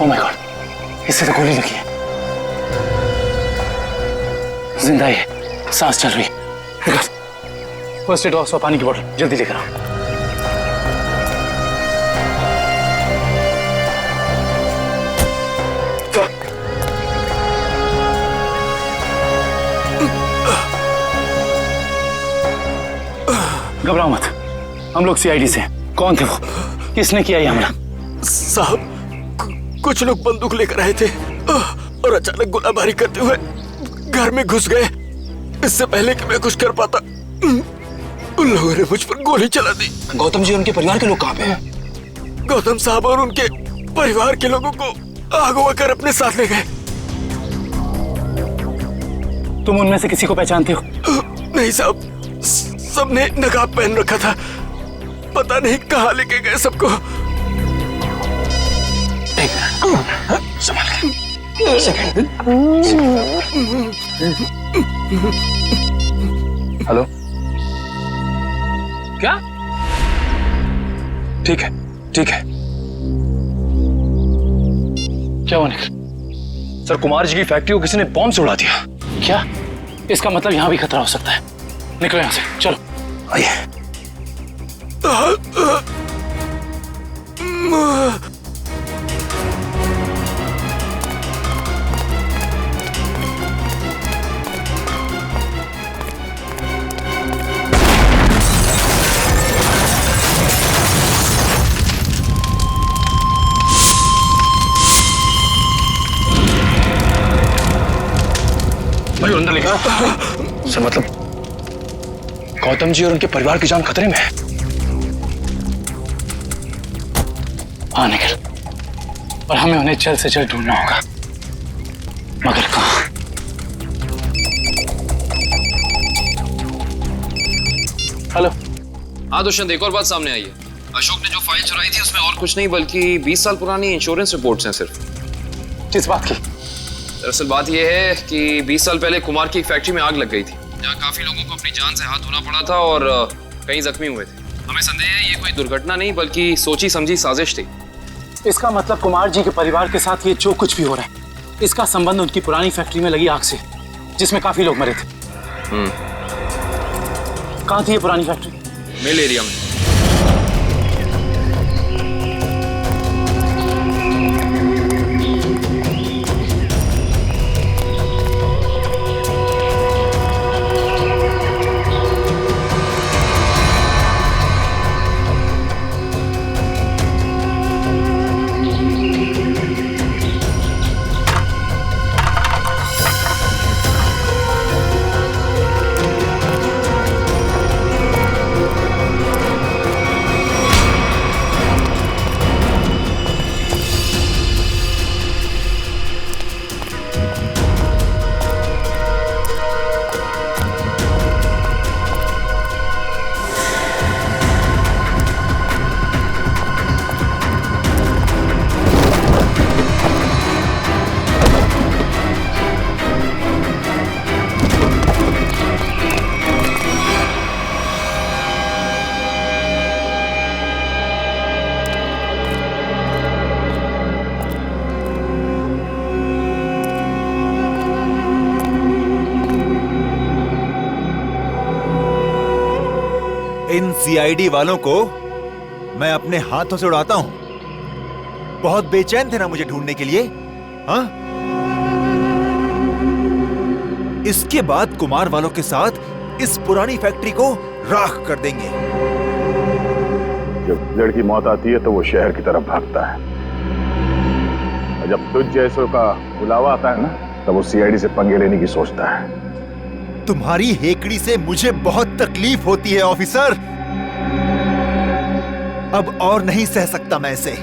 ओह माय गॉड, इससे तो गोली लगी है। जिंदा है, सांस चल रही है। फर्स्ट एड बॉक्स और पानी की बोतल जल्दी लेकर आओ। घबराओ मत, हम लोग सीआईडी से हैं। कौन थे वो? किसने किया ये हमला?
साहब, कुछ लोग बंदूक लेकर आए थे और अचानक गोलाबारी करते हुए घर में घुस गए। इससे पहले कि मैं कुछ कर पाता, उन लोगों ने मुझ पर गोली चला दी।
गौतम जी और उनके परिवार के लोग कहाँ पे हैं?
गौतम साहब और उनके परिवार के लोगों को अगवा कर अपने साथ ले गए।
तुम उनमें से किसी को पहचानते हो?
नहीं साहब, सबने नकाब पहन रखा था, पता नहीं कहाँ लेके गए सबको।
संभाल के। हेलो,
क्या? ठीक है, ठीक है।
क्या हुआ निखिल?
सर, कुमार जी की फैक्ट्री को किसी ने बॉम्ब से उड़ा दिया।
क्या? इसका मतलब यहाँ भी खतरा हो सकता है। निकलो यहाँ से, चलो।
आइए।
भाई अंदर लेके सर, मतलब गौतम जी और उनके परिवार की जान खतरे में है।
हाँ निखिल, और हमें उन्हें जल्द से जल्द ढूंढना होगा, मगर कहाँ? हेलो।
हाँ दुष्यंत, एक और बात सामने आई है। अशोक ने जो फाइल चुराई थी उसमें और कुछ नहीं बल्कि 20 साल पुरानी इंश्योरेंस रिपोर्ट्स हैं सिर्फ।
किस बात की?
दरअसल बात यह है कि 20 साल पहले कुमार की एक फैक्ट्री में आग लग गई थी, जहाँ काफी लोगों को अपनी जान से हाथ धोना पड़ा था और कई जख्मी हुए थे। हमें संदेह है ये कोई दुर्घटना नहीं बल्कि सोची समझी साजिश थी।
इसका मतलब कुमार जी के परिवार के साथ ये जो कुछ भी हो रहा है, इसका संबंध उनकी पुरानी फैक्ट्री में लगी आग से, जिसमें काफी लोग मरे थे। कहाँ थी ये पुरानी फैक्ट्री?
मिल एरिया में।
इन सीआईडी वालों को मैं अपने हाथों से उड़ाता हूं। बहुत बेचैन थे ना मुझे ढूंढने के लिए, हाँ? इसके बाद कुमार वालों के साथ इस पुरानी फैक्ट्री को राख कर देंगे।
जब लड़की मौत आती है तो वो शहर की तरफ भागता है, और जब तुझ जैसों का बुलावा आता है ना, तब वो सीआईडी से पंगे लेने की सोचता है।
तुम्हारी हेकड़ी से मुझे बहुत तकलीफ होती है ऑफिसर। अब और नहीं सह सकता मैं इसे।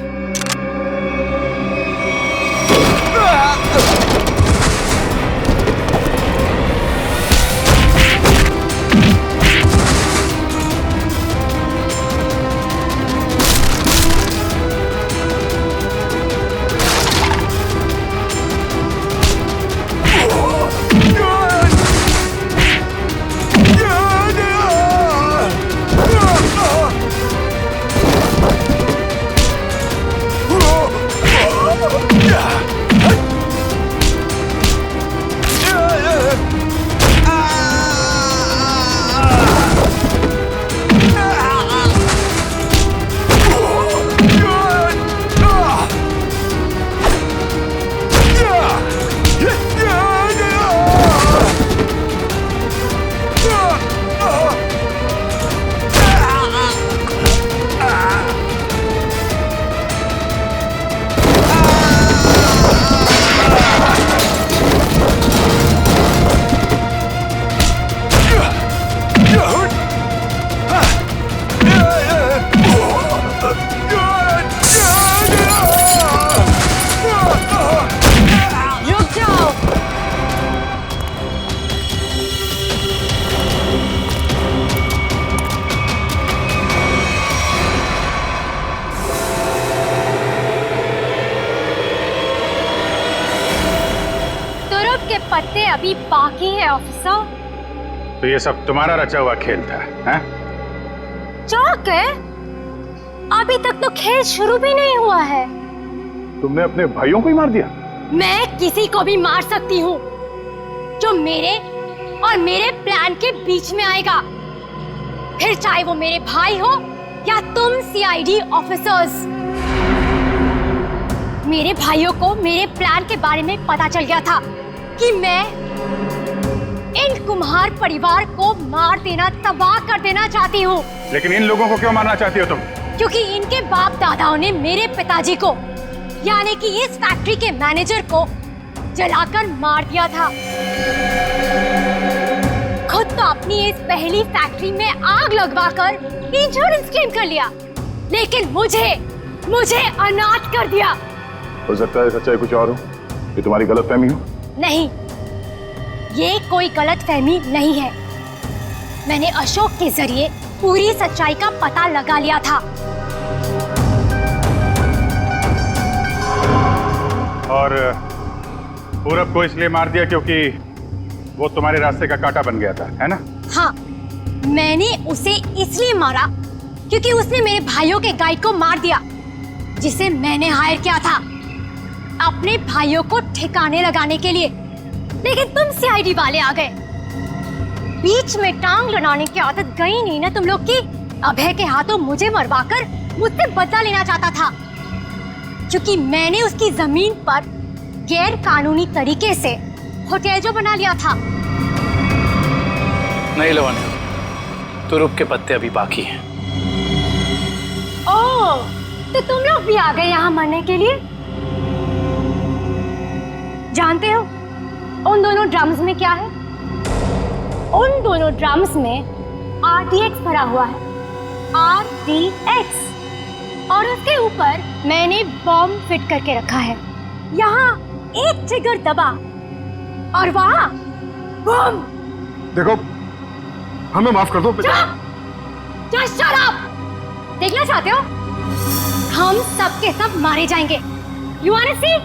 के पत्ते अभी बाकी है ऑफिसर।
तो ये सब तुम्हारा रचा हुआ खेल था, हैं?
चौक है, अभी तक तो खेल शुरू भी नहीं हुआ है।
तुमने अपने भाइयों को ही मार दिया?
मैं किसी को भी मार सकती हूँ जो मेरे और मेरे प्लान के बीच में आएगा, फिर चाहे वो मेरे भाई हो या तुम सीआईडी ऑफिसर्स। मेरे भाइयों को मेरे प्लान के बारे में पता चल गया था कि मैं इन कुम्हार परिवार को मार देना, तबाह कर देना चाहती हूँ।
लेकिन इन लोगों को क्यों मारना चाहती हो तुम?
क्योंकि इनके बाप दादाओं ने मेरे पिताजी को, यानी कि इस फैक्ट्री के मैनेजर को जलाकर मार दिया था। खुद तो अपनी इस पहली फैक्ट्री में आग लगवाकर इंश्योरेंस क्लेम कर लिया, लेकिन मुझे अनाथ कर दिया।
हो सकता है सच्चाई कुछ और हो, ये तुम्हारी गलतफहमी हो।
नहीं, ये कोई गलतफहमी नहीं है। मैंने अशोक के जरिए पूरी सच्चाई का पता लगा लिया था।
और पूरब को इसलिए मार दिया क्योंकि वो तुम्हारे रास्ते का कांटा बन गया था, है ना?
हाँ, मैंने उसे इसलिए मारा क्योंकि उसने मेरे भाइयों के गाइड को मार दिया, जिसे मैंने हायर किया था अपने भाइयों को ठिकाने लगाने के लिए। लेकिन तुम सीआईडी वाले आ गए, बीच में टांग लड़ाने की आदत गई नहीं ना तुम लोग की। अभय के हाथों मुझे मरवाकर मुझसे बदला लेना चाहता था, क्योंकि मैंने उसकी जमीन पर गैर कानूनी तरीके से होटल जो बना लिया था।
नहीं लवण्य, तुरुप के पत्ते अभी बाकी हैं।
ओह, तो तुम लोग भी आ गए यहाँ मरने के लिए? जानते हो उन दोनों ड्रम्स में क्या है? उन दोनों ड्रम्स में RDX भरा हुआ है, RDX। और उसके ऊपर मैंने बॉम्ब फिट करके रखा है। यहाँ एक ट्रिगर दबा और वहाँ बॉम्ब।
देखो, हमें माफ कर दो।
Just shut up! देखना चाहते हो? हम सब के सब मारे जाएंगे। You wanna see?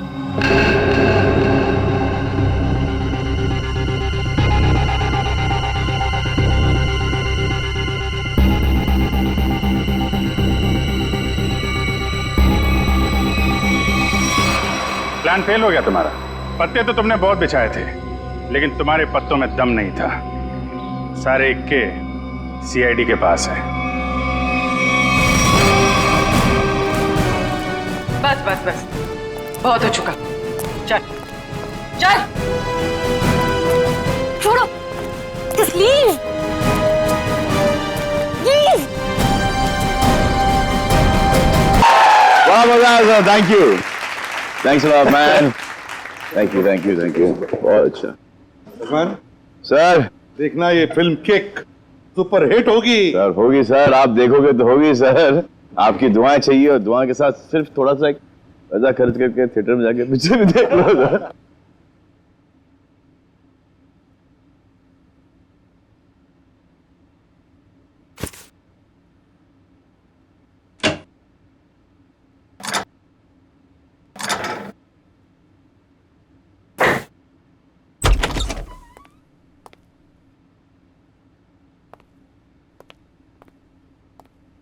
Plan fail हो गया तुम्हारा। पत्ते तो तुमने बहुत बिछाए थे, लेकिन तुम्हारे पत्तों में दम नहीं था। सारे इक्के सीआईडी के पास है।
बस बस बस, बहुत हो चुका। चल चल,
छोड़ो, just leave. Leave.
वाह मजा आया, thank you. Thanks a lot, man. Thank you. बहुत अच्छा। सर,
देखना ये फिल्म किक सुपर हिट होगी।
सर होगी सर, आप देखोगे तो होगी सर। आपकी दुआएं चाहिए, और दुआ के साथ सिर्फ थोड़ा सा एक पैसा खर्च करके थिएटर में जाके पिक्चर भी देख लो सर।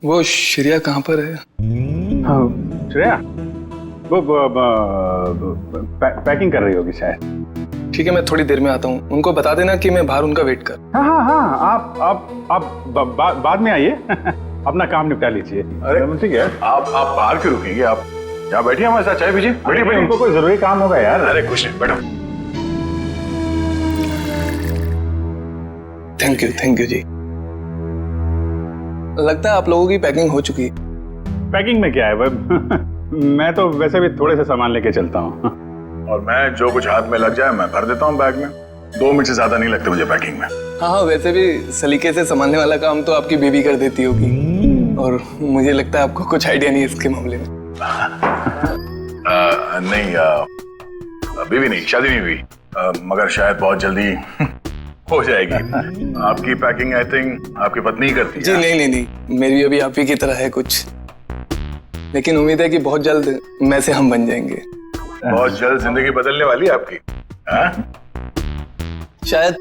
वो श्रेया कहाँ पर है?
श्रेया वो पैकिंग कर रही होगी शायद।
ठीक है, मैं थोड़ी देर में आता हूँ। उनको बता देना कि मैं बाहर उनका वेट कर।
हाँ, आप बाद में आइए। अपना काम निपटा लीजिए।
अरे ठीक है, आप बाहर क्यों रुकेंगे? आप यहाँ बैठिए, हमारे साथ चाय पीजिए।
बैठिए, उनको कोई जरूरी काम होगा यार।
अरे कुछ नहीं, बैठो।
थैंक यू जी। लगता है आप लोगों की पैकिंग हो चुकी है।
पैकिंग में क्या है? मैं तो वैसे भी थोड़े से सामान लेके चलता हूँ।
और मैं जो कुछ हाथ में लग जाए मैं भर देता हूँ बैग में। 2 मिनट से ज्यादा नहीं लगते मुझे पैकिंग में।
हाँ, वैसे भी सलीके से संभालने वाला काम तो आपकी बेबी कर देती होगी, और मुझे लगता है आपको कुछ आइडिया नहीं है इसके मामले में।
नहीं, बेबी नहीं, शादी नहीं हुई, मगर शायद बहुत जल्दी हो जाएगी। आपकी पैकिंग आई थिंक आपकी पत्नी ही करती है।
जी नहीं, मेरी अभी आप ही की तरह है कुछ, लेकिन उम्मीद है कि बहुत जल्द मैं से हम बन जाएंगे।
बहुत जल्द जिंदगी बदलने वाली है आपकी। हाँ?
शायद,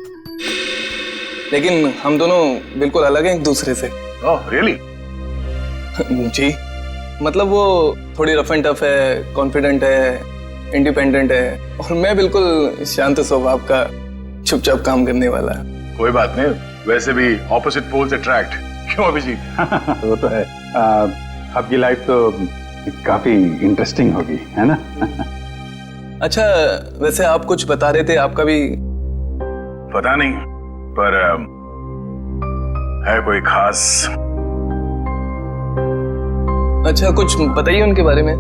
लेकिन हम दोनों बिल्कुल अलग हैं एक दूसरे से।
Oh really?
जी, मतलब वो थोड़ी रफ एंड टफ है, कॉन्फिडेंट है, इंडिपेंडेंट है, और मैं बिल्कुल शांत स्वभाव का, चुपचाप काम करने वाला।
कोई बात नहीं, वैसे भी ऑपोजिट पोल्स अट्रैक्ट, क्यों अभिजीत?
वो तो है। आपकी लाइफ तो काफी इंटरेस्टिंग होगी, है ना?
अच्छा, वैसे आप कुछ बता रहे थे, आपका भी
पता नहीं, पर है कोई खास?
अच्छा, कुछ बताइए उनके बारे में।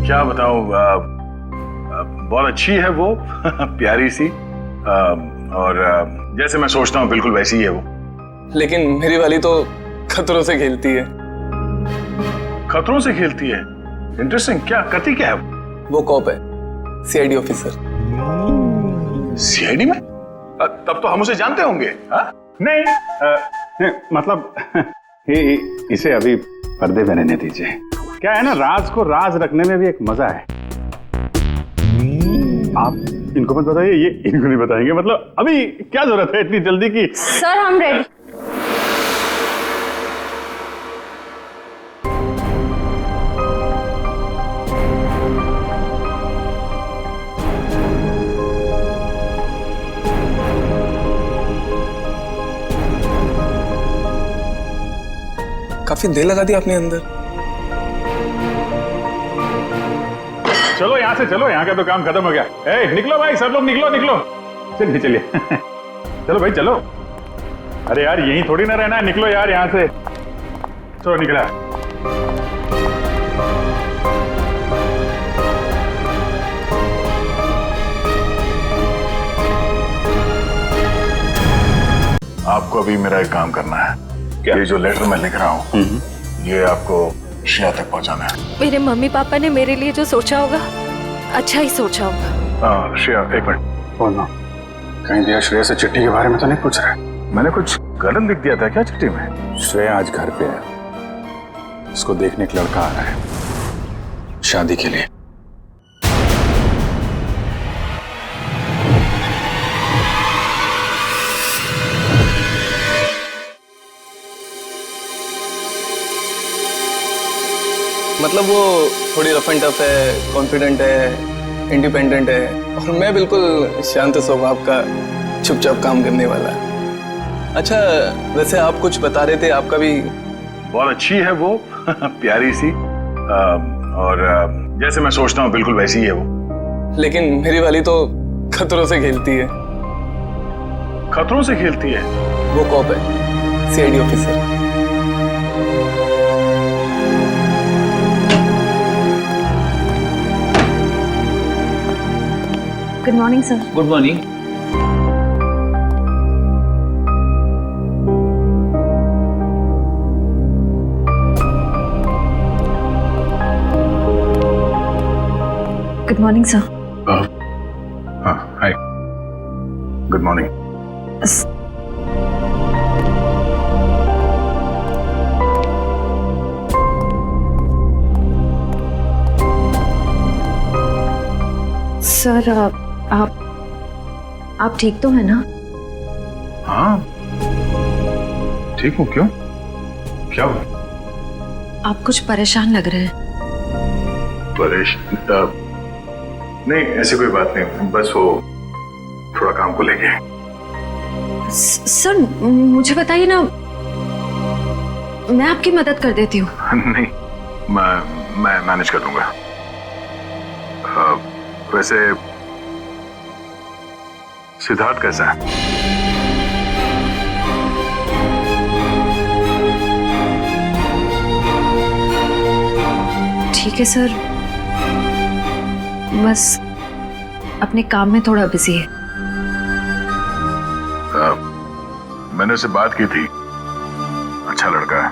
क्या बताऊं, बहुत अच्छी है वो, प्यारी सी, और जैसे मैं सोचता हूँ बिल्कुल वैसी ही है वो।
लेकिन मेरी वाली तो खतरों से खेलती है।
खतरों से खेलती है? इंटरेस्टिंग। क्या करती क्या है
वो? कॉप है, सीआईडी ऑफिसर।
सीआईडी में? तब तो हम उसे जानते होंगे। हाँ?
नहीं, मतलब इसे अभी पर्दे में रहने दीजिए। क्या है ना, राज को राज रखने में भी एक मजा है। आप इनको मत बताइए, ये इनको नहीं बताएंगे। मतलब अभी क्या जरूरत है इतनी जल्दी की?
सर हम रेडी।
काफी देर लगा दी आपने अंदर।
चलो यहाँ से चलो, यहाँ का तो काम खत्म हो गया। ए, निकलो भाई, सब लोग निकलो निकलो। चलिए चलिए चलो भाई चलो। अरे यार यहीं थोड़ी ना रहना है, निकलो यार यहाँ से। चलो निकला।
आपको अभी मेरा एक काम करना है। क्या? ये जो लेटर मैं लिख रहा हूँ, ये आपको श्रेया तक पहुंचाना है।
मेरे मम्मी पापा ने मेरे लिए जो सोचा होगा, अच्छा ही सोचा होगा।
श्रेया एक मिनट बोलना। कहीं दिया श्रेया से चिट्ठी के बारे में तो नहीं पूछ रहा है? मैंने कुछ गलत लिख दिया था क्या चिट्ठी में?
श्रेया आज घर पे है, उसको देखने एक लड़का आ रहा है शादी के लिए।
मतलब वो थोड़ी रफ एंड टफ है, कॉन्फिडेंट है, इंडिपेंडेंट है, और मैं बिल्कुल शांत स्वभाव का, चुपचाप काम करने वाला। अच्छा, वैसे आप कुछ बता रहे थे, आपका भी
बहुत अच्छी है वो, प्यारी सी, और जैसे मैं सोचता हूँ बिल्कुल वैसी ही है वो।
लेकिन मेरी वाली तो खतरों से खेलती है।
खतरों से खेलती है?
वो कॉप है, CID officer.
Good morning sir.
Good morning.
Good morning sir.
हाँ हाय, गुड मॉर्निंग।
सर आप ठीक तो है ना?
हाँ ठीक हूँ। क्यों, क्या हुआ?
आप कुछ परेशान लग रहे हैं।
परेशान? नहीं ऐसी कोई बात नहीं, बस वो थोड़ा काम को लेके।
सर मुझे बताइए ना, मैं आपकी मदद कर देती हूँ।
नहीं, मैं मैनेज कर दूंगा। वैसे सिद्धार्थ कैसा है?
ठीक है सर, बस अपने काम में थोड़ा बिजी है।
मैंने उससे बात की थी, अच्छा लड़का है,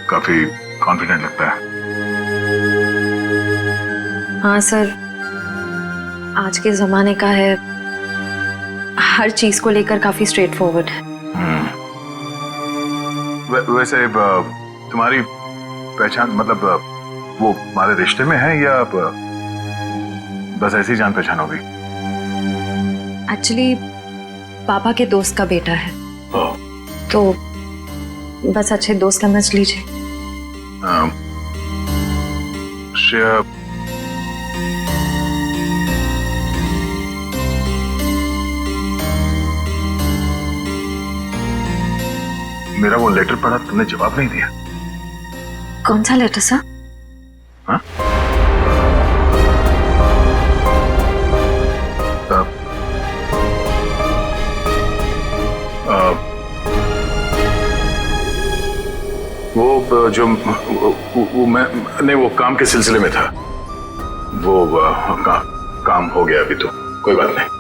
काफी कॉन्फिडेंट लगता है।
हाँ सर, आज के जमाने का है, हर चीज को लेकर काफी स्ट्रेट फॉरवर्ड है।
वैसे तुम्हारी पहचान मतलब वो हमारे रिश्ते में है या बस ऐसी जान पहचान होगी?
एक्चुअली पापा के दोस्त का बेटा है, तो बस अच्छे दोस्त समझ लीजिए।
श्रेया, मेरा वो लेटर पढ़ा, तुमने जवाब नहीं दिया।
कौन सा लेटर सर?
हाँ? वो जो वो मैं नहीं, वो काम के सिलसिले में था। वो काम हो गया अभी, तो कोई बात नहीं।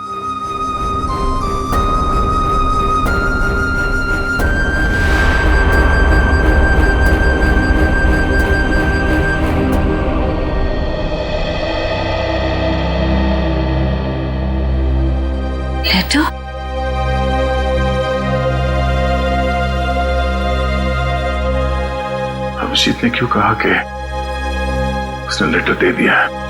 लेटर?
अभिजीत ने क्यों कहा कि उसने लेटर दे दिया है?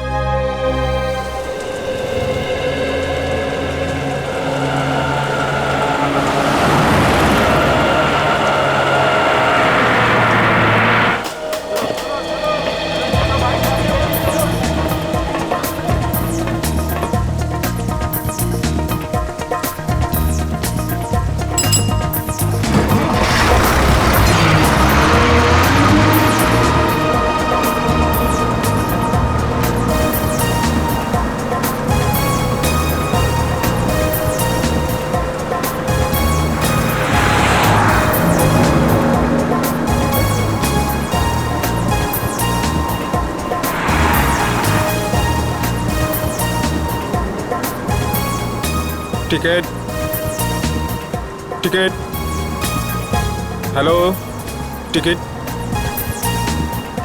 टिकट, टिकट, हेलो, टिकट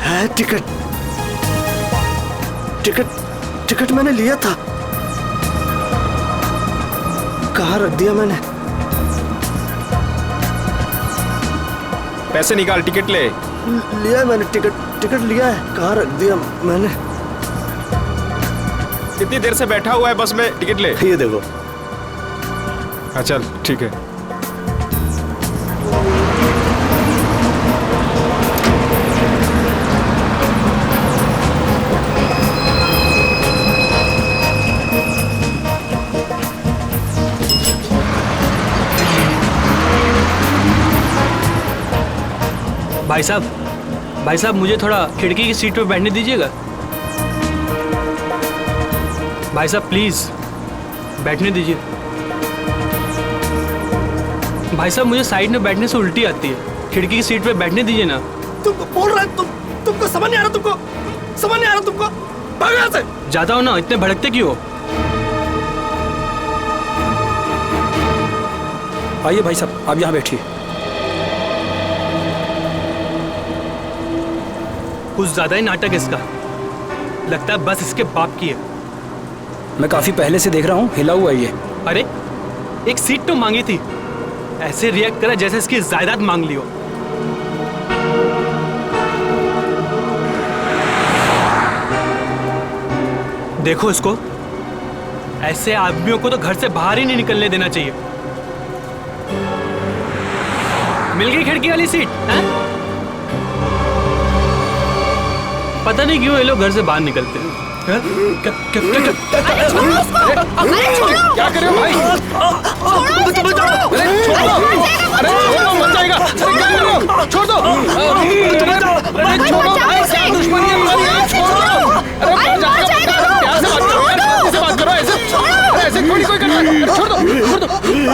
है? टिकट, टिकट, टिकट मैंने लिया था। कहाँ रख दिया मैंने?
पैसे निकाल, टिकट ले।
लिया मैंने, टिकट लिया है। कहाँ रख दिया मैंने?
कितनी देर से बैठा हुआ है बस में, टिकट ले।
ये देखो।
हाँ चल ठीक है।
भाई साहब मुझे थोड़ा खिड़की की सीट पे बैठने दीजिएगा। भाई साहब प्लीज बैठने दीजिए। भाई साहब मुझे साइड में बैठने से उल्टी आती है, खिड़की की सीट पे बैठने दीजिए ना।
तुमको बोल रहा है, तुमको समझ नहीं आ रहा? तुमको समझ नहीं आ रहा? तुमको भाग यहाँ से।
जाता हूँ ना, इतने भड़कते क्यों हो?
आइए भाई साहब, आप यहाँ बैठिए।
कुछ ज्यादा ही नाटक इसका, लगता है बस इसके बाप की है।
मैं काफी पहले से देख रहा हूँ, हिला हुआ ये।
अरे एक सीट तो मांगी थी, ऐसे रिएक्ट करा जैसे इसकी जायदाद मांग ली हो। देखो इसको, ऐसे आदमियों को तो घर से बाहर ही नहीं निकलने देना चाहिए। मिल गई खिड़की वाली सीट है? पता नहीं क्यों ये लोग घर से बाहर निकलते हैं।
क्या कर रहे हो भाई? अरे छोड़ो, मर जाएगा। अरे क्या कर रहे हो? छोड़ दो। अरे छोड़ो भाई, क्या दुश्मनी है तुम्हारी? छोड़ो। अरे मर जाएगा। प्यार से बात करो यार, शांति से बात करो। ऐसे थोड़ी कोई करता है। छोड़ दो।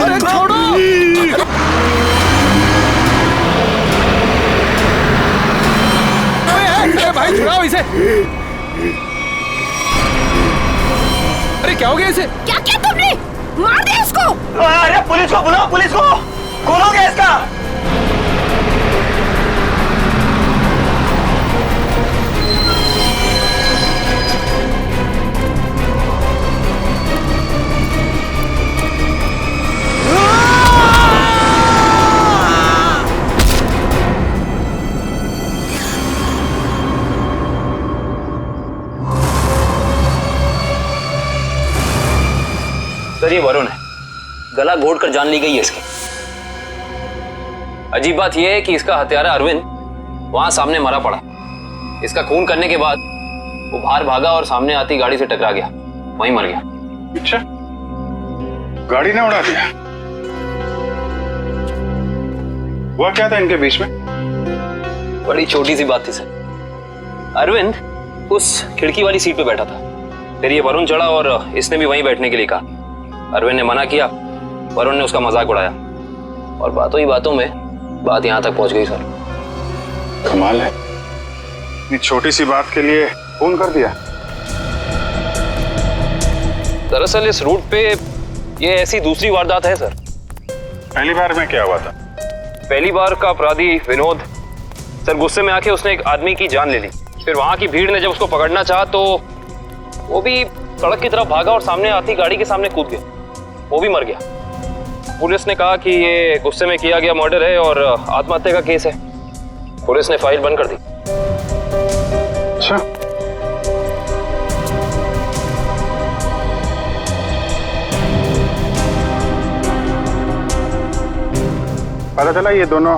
अरे छोड़ो। अरे भाई छुड़ाओ इसे। अरे क्या हो गया इसे?
क्या किया तुमने? मार दे इसको।
अरे पुलिस को बुलाओ, पुलिस को। कौन हो गया इसका?
सर ये वरुण है, गला घोट कर जान ली गई है इसकी। अजीब बात यह है कि इसका हत्यारा अरविंद वहां सामने मरा पड़ा। इसका खून करने के बाद वो बाहर भागा और सामने आती गाड़ी से टकरा गया, वहीं मर गया।
अच्छा, गाड़ी ने उड़ा दिया? हुआ क्या था इनके बीच में?
बड़ी छोटी सी बात थी सर। अरविंद उस खिड़की वाली सीट पे बैठा था, फिर ये वरुण चढ़ा और इसने भी वहीं बैठने के लिए कहा। अरविंद ने मना किया, वरुण ने उसका मजाक उड़ाया और बातों ही बातों में बात यहां तक पहुंच गई सर।
कमाल है, इतनी छोटी सी बात के लिए खून कर दिया।
दरअसल इस रूट पे ये ऐसी दूसरी वारदात है सर।
पहली बार में क्या हुआ था?
पहली बार का अपराधी विनोद सर गुस्से में आके उसने एक आदमी की जान ले ली। फिर वहां की भीड़ ने जब उसको पकड़ना चाहा तो वो भी सड़क की तरफ भागा और सामने आती गाड़ी के सामने कूद गया, वो भी मर गया। पुलिस ने कहा कि ये गुस्से में किया गया मर्डर है और आत्महत्या का केस है। पुलिस ने फाइल बंद कर दी।
अच्छा, पता चला ये दोनों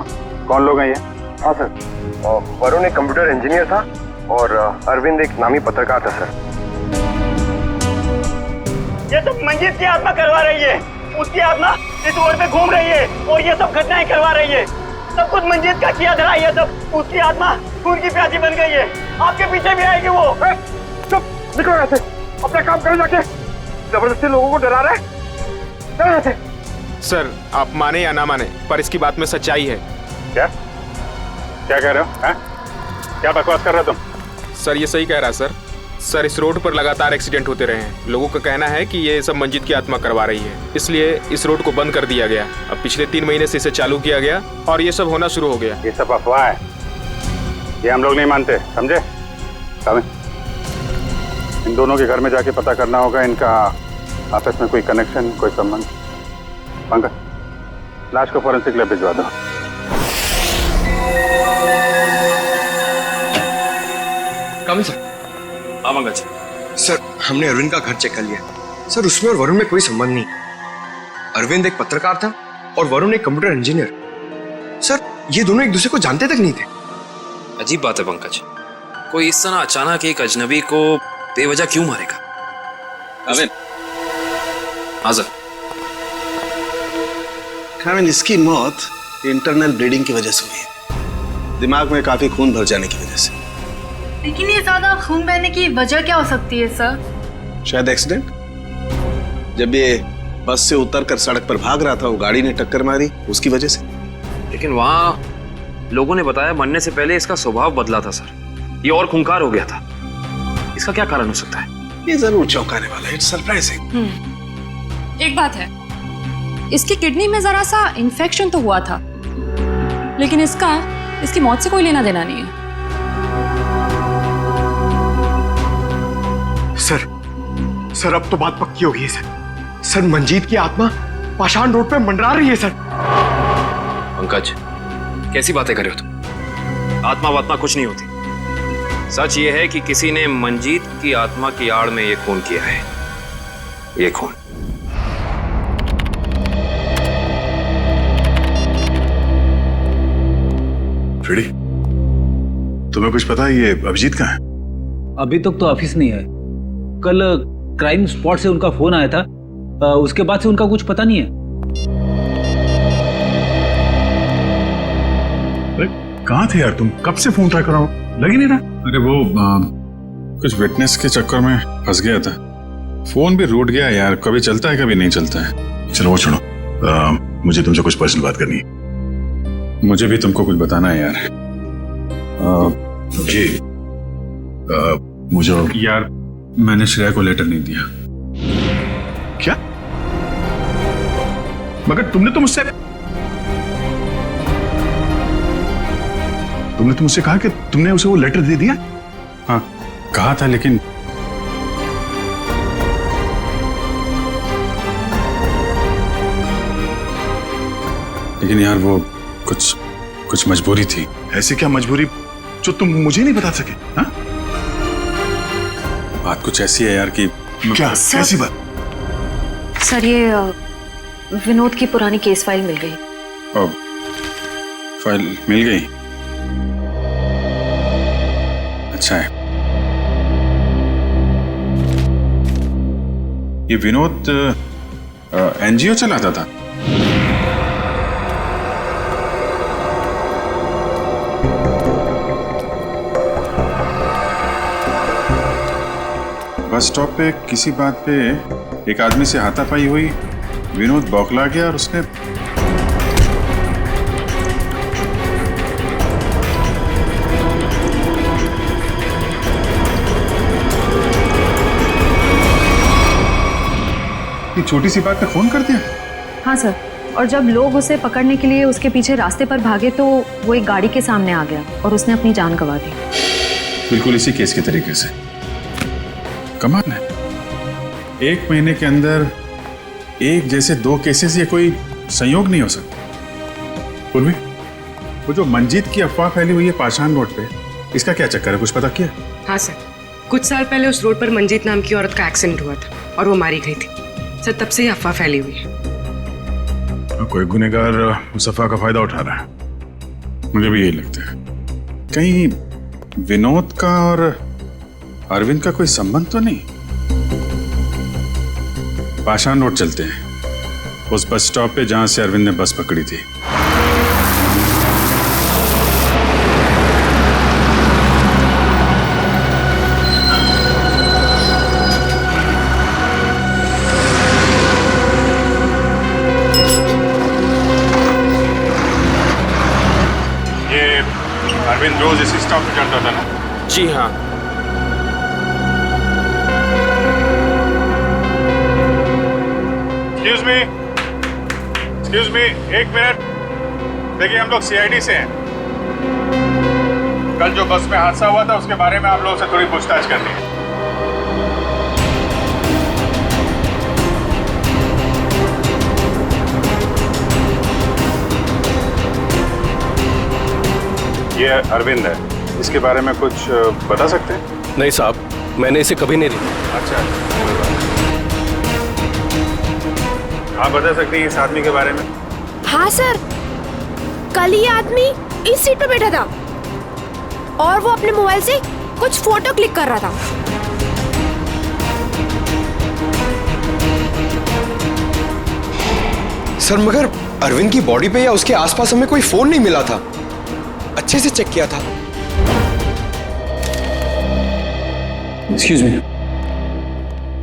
कौन लोग हैं ये?
हाँ सर, वरुण एक कंप्यूटर इंजीनियर था और अरविंद एक नामी पत्रकार था सर।
ये सब मंजीत की आत्मा करवा रही है, उसकी आत्मा इस रोड पे घूम रही है और ये सब घटनाएं करवा रही है। सब कुछ मंजीत का किया धरा, ये सब उसकी आत्मा खून की प्यासी बन गई है। आपके पीछे भी आएगी वो।
चुप, निकलो यहाँ से, अपना काम करो जाके। जबरदस्ती लोगों को डरा रहे, चलो यहाँ से।
सर आप माने या ना माने, पर इसकी बात में सच्चाई है।
क्या क्या कह रहे हो? हैं? क्या बकवास कर रहे हो तुम?
सर ये सही कह रहा है सर, इस रोड पर लगातार एक्सीडेंट होते रहे हैं। लोगों का कहना है कि ये सब मंजीत की आत्मा करवा रही है, इसलिए इस रोड को बंद कर दिया गया। अब पिछले 3 महीने से इसे चालू किया गया और ये सब होना शुरू हो गया।
ये सब अफवाह है, ये हम लोग नहीं मानते, समझे? इन दोनों के घर में जाके पता करना होगा इनका आपस में कोई कनेक्शन, कोई संबंध। पंकज, लाश को फॉरेंसिक लैब भिजवा दो।
कम सर।
पंकज
सर, हमने अरविंद का घर चेक कर लिया सर, उसमें और वरुण में कोई संबंध नहीं। अरविंद एक पत्रकार था और वरुण एक कंप्यूटर इंजीनियर। सर ये दोनों एक दूसरे को जानते तक नहीं थे।
अजीब बात है पंकज, कोई इस तरह अचानक एक अजनबी को बेवजह क्यों मारेगा? अरविंद, हाँ सर।
इसकी मौत इंटरनल ब्लीडिंग की वजह से हुई है, दिमाग में काफी खून भर जाने की वजह से।
लेकिन ये ज्यादा खून बहने की वजह क्या हो सकती है सर?
शायद एक्सीडेंट। जब ये बस से उतर कर सड़क पर भाग रहा था, वो गाड़ी ने टक्कर मारी, उसकी वजह से।
लेकिन वहां लोगों ने बताया मरने से पहले इसका स्वभाव बदला था सर, ये और खूंखार हो गया था। इसका क्या कारण हो सकता है?
ये जरूर चौंकाने वाला है, इट्स सरप्राइजिंग।
एक बात है, इसकी किडनी में जरा सा इन्फेक्शन तो हुआ था, लेकिन इसकी मौत से कोई लेना देना नहीं है।
सर अब तो बात पक्की हो गई है सर, मंजीत की आत्मा पाषाण रोड पे मंडरा रही है सर।
पंकज, कैसी बातें कर रहे हो तुम? आत्मा वात्मा कुछ नहीं होती। सच ये है कि किसी ने मंजीत की आत्मा की आड़ में ये खून किया है। ये खून
फ्रेडी, तुम्हें कुछ पता है ये अभिजीत कहाँ है?
अभी तक तो ऑफिस नहीं है। कल क्राइम स्पॉट से उनका फोन आया था, उसके बाद से उनका कुछ पता नहीं है।
अरे कहाँ थे यार तुम? कब से फोन ट्राई कर रहा हूँ, लग ही नहीं रहा। अरे वो कुछ विटनेस के चक्कर में फंस गया था, फोन भी रूट गया यार। कभी चलता है कभी नहीं चलता है। चलो वो छोड़ो, मुझे तुमसे कुछ पर्सनल बात करनी है। मुझे भी तुमको कुछ बताना है यार। जी मुझे यार, मैंने श्रेया को लेटर नहीं दिया। क्या? मगर तुमने तो मुझसे कहा कि तुमने उसे वो लेटर दे दिया। हाँ कहा था, लेकिन यार वो कुछ मजबूरी थी। ऐसी क्या मजबूरी जो तुम मुझे नहीं बता सके? हाँ? बात कुछ ऐसी है यार कि क्या? कैसी बात?
सर ये विनोद की पुरानी केस फाइल मिल गई।
अब फाइल मिल गई? अच्छा है। ये विनोद एनजीओ चलाता था? बस स्टॉप पे किसी बात पे एक आदमी से हाथापाई हुई, विनोद बौखला गया और उसने छोटी सी बात पे फोन कर दिया।
हाँ सर, और जब लोग उसे पकड़ने के लिए उसके पीछे रास्ते पर भागे तो वो एक गाड़ी के सामने आ गया और उसने अपनी जान गंवा दी।
बिल्कुल इसी केस के तरीके से। कमाल है, 1 महीने के अंदर एक जैसे 2 केसेस, ये कोई संयोग नहीं हो सकता। पूर्वी, वो जो मंजीत की अफवाह फैली हुई है पाषाण रोड पे, इसका क्या चक्कर है, कुछ पता किया?
हाँ सर, कुछ साल पहले उस रोड पर मंजीत नाम की औरत का एक्सीडेंट हुआ था और वो मारी गई थी सर, तब से ही अफवाह फैली हुई है।
कोई गुनहगार उस अफवाह का फायदा उठा रहा है, मुझे भी यही लगता है। कहीं विनोद का और अरविंद का कोई संबंध तो नहीं? पाषाण रोड चलते हैं, उस बस स्टॉप पे जहां से अरविंद ने बस पकड़ी थी। अरविंद रोज इसी स्टॉप पे चढ़ता था ना?
जी हाँ।
Excuse me, 1 minute. देखिए, हम लोग सीआईडी से हैं। कल जो बस में हादसा हुआ था उसके बारे में आप लोगों से थोड़ी पूछताछ करनी है। ये अरविंद है, इसके बारे में कुछ बता सकते हैं?
नहीं साहब, मैंने इसे कभी नहीं देखा।
अच्छा, आप बता सकते हैं इस आदमी के बारे में?
हाँ सर, कल ये आदमी इस सीट पर बैठा था और वो अपने मोबाइल से कुछ फोटो क्लिक कर रहा था।
सर मगर अरविंद की बॉडी पे या उसके आसपास हमें कोई फोन नहीं मिला था। अच्छे से चेक किया था।
Excuse me.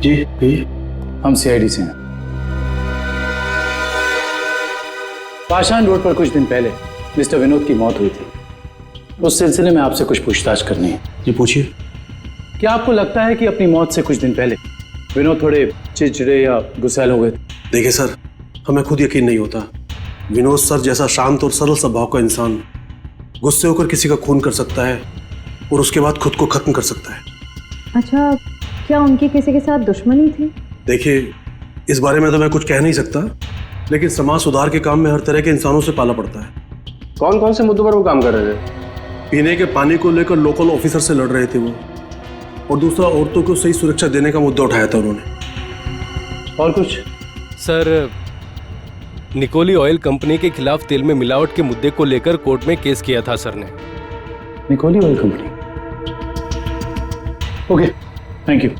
जी भैया, हम सीआईडी से हैं। पाषाण रोड पर कुछ दिन पहले मिस्टर विनोद की मौत हुई थी। उस सिलसिले में आपसे कुछ पूछताछ करनी है।
जी पूछिए।
क्या आपको लगता है कि अपनी मौत से कुछ दिन पहले विनोद थोड़े चिड़चिड़े या गुस्सैल हो गए थे?
देखिए सर, हमें खुद यकीन नहीं होता। विनोद सर जैसा शांत और सरल स्वभाव का इंसान गुस्से होकर किसी का खून कर सकता है और उसके बाद खुद को खत्म कर सकता है।
अच्छा, क्या उनकी किसी के साथ दुश्मनी थी?
देखिए, इस बारे में तो मैं कुछ कह नहीं सकता, लेकिन समाज सुधार के काम में हर तरह के इंसानों से पाला पड़ता है।
कौन कौन से मुद्दों पर वो काम कर रहे थे?
पीने के पानी को लेकर लोकल ऑफिसर से लड़ रहे थे वो, और दूसरा औरतों को सही सुरक्षा देने का मुद्दा उठाया था उन्होंने।
और कुछ?
सर, निकोली ऑयल कंपनी के खिलाफ तेल में मिलावट के मुद्दे को लेकर कोर्ट में केस किया था सर ने।
निकोली oil company? Okay, thank you.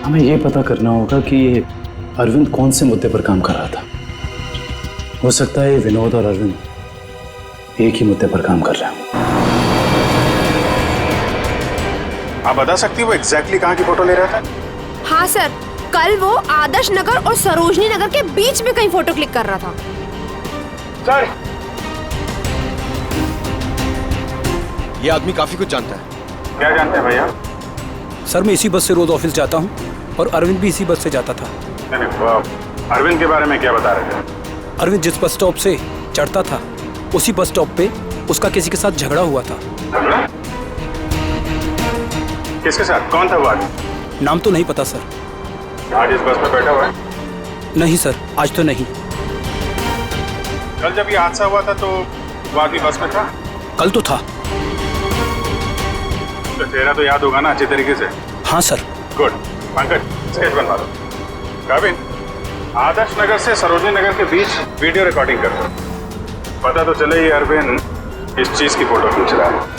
हमें यह पता करना होगा कि ये अरविंद कौन से मुद्दे पर काम कर रहा था। हो सकता है विनोद और अरविंद एक ही मुद्दे पर काम कर रहे हैं।
आप बता सकती हो वो एग्जैक्टली कहाँ की फोटो ले रहा था?
हाँ सर, कल वो आदर्श नगर और सरोजनी नगर के बीच में कहीं फोटो क्लिक कर रहा था।
सर, ये आदमी काफी कुछ जानता है।
क्या जानते हैं भैया?
सर, मैं इसी बस से रोज ऑफिस जाता हूँ और अरविंद भी इसी बस से जाता था।
अरविंद के बारे में क्या बता रहे थे?
अरविंद जिस बस स्टॉप से चढ़ता था उसी बस स्टॉप पे उसका किसी के साथ झगड़ा हुआ था।
झगड़ा? किसके साथ? कौन था वो आदमी?
नाम तो नहीं पता सर।
आज इस बस में बैठा हुआ है?
नहीं सर, आज तो नहीं।
कल जब ये हादसा हुआ था तो वो आदमी बस में था?
कल तो था।
तो चेहरा तो याद होगा ना अच्छे तरीके से?
हाँ सर।
गुड। पंकज, स्केच बनवा दो। गाविन, आदर्श नगर से सरोजनी नगर के बीच वीडियो रिकॉर्डिंग कर रहा हूं। पता तो चले ये अरविंद इस चीज की फोटो खींच रहा है।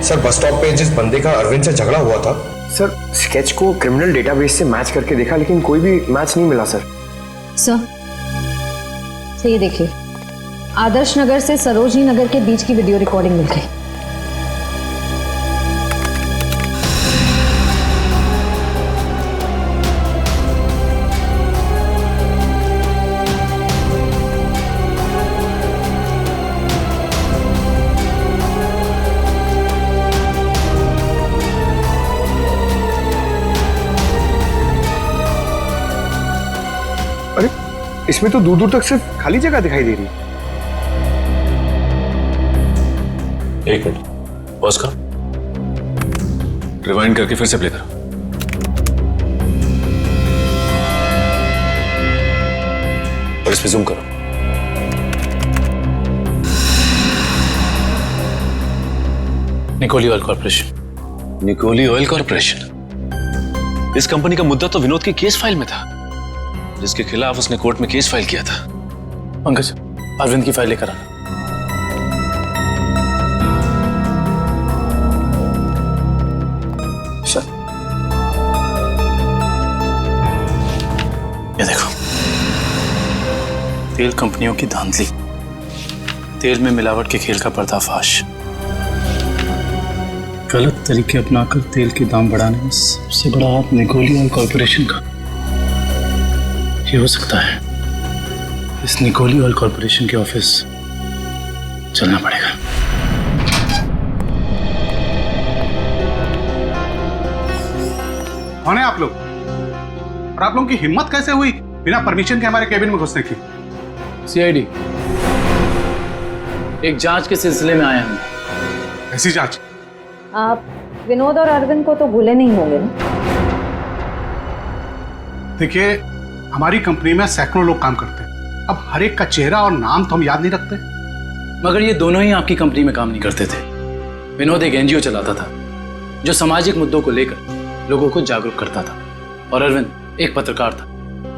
सर बस स्टॉप पे जिस बंदे का अरविंद से झगड़ा हुआ था, सर स्केच को क्रिमिनल डेटाबेस से मैच करके देखा लेकिन कोई भी मैच नहीं मिला सर।
सर ये देखिए, आदर्श नगर से सरोजनी नगर के बीच की वीडियो रिकॉर्डिंग मिल गई।
इसमें तो दूर दूर तक सिर्फ खाली जगह दिखाई दे रही है।
एक मिनट, पॉज करो, रिवाइंड करके फिर से प्ले करो। और इस पे जूम करो।
निकोली ऑयल कॉर्पोरेशन।
निकोली ऑयल कॉर्पोरेशन, इस कंपनी का मुद्दा तो विनोद की केस फाइल में था, जिसके खिलाफ उसने कोर्ट में केस फाइल किया था।
पंकज, अरविंद की फाइल लेकर आना।
सर,
ये देखो, तेल कंपनियों की धांधली, तेल में मिलावट के खेल का पर्दाफाश, गलत तरीके अपनाकर तेल के दाम बढ़ाने में सबसे बड़ा हाथ निकोली ऑयल कॉर्पोरेशन का। ये हो सकता है इस निकोली ऑयल कॉर्पोरेशन के ऑफिस चलना पड़ेगा।
कौन है आप लोग? और आप लोगों की हिम्मत कैसे हुई बिना परमिशन के हमारे केबिन में घुसने की?
सीआईडी, एक जांच के सिलसिले में आए हैं।
ऐसी जांच?
आप विनोद और अरविंद को तो भूले नहीं होंगे ना?
देखिए, हमारी कंपनी में सैकड़ों लोग काम करते हैं, अब हर एक का चेहरा और नाम तो हम याद नहीं रखते।
मगर ये दोनों ही आपकी कंपनी में काम नहीं करते थे। विनोद एक एनजीओ चलाता था जो सामाजिक मुद्दों को लेकर लोगों को जागरूक करता था, और अरविंद एक पत्रकार था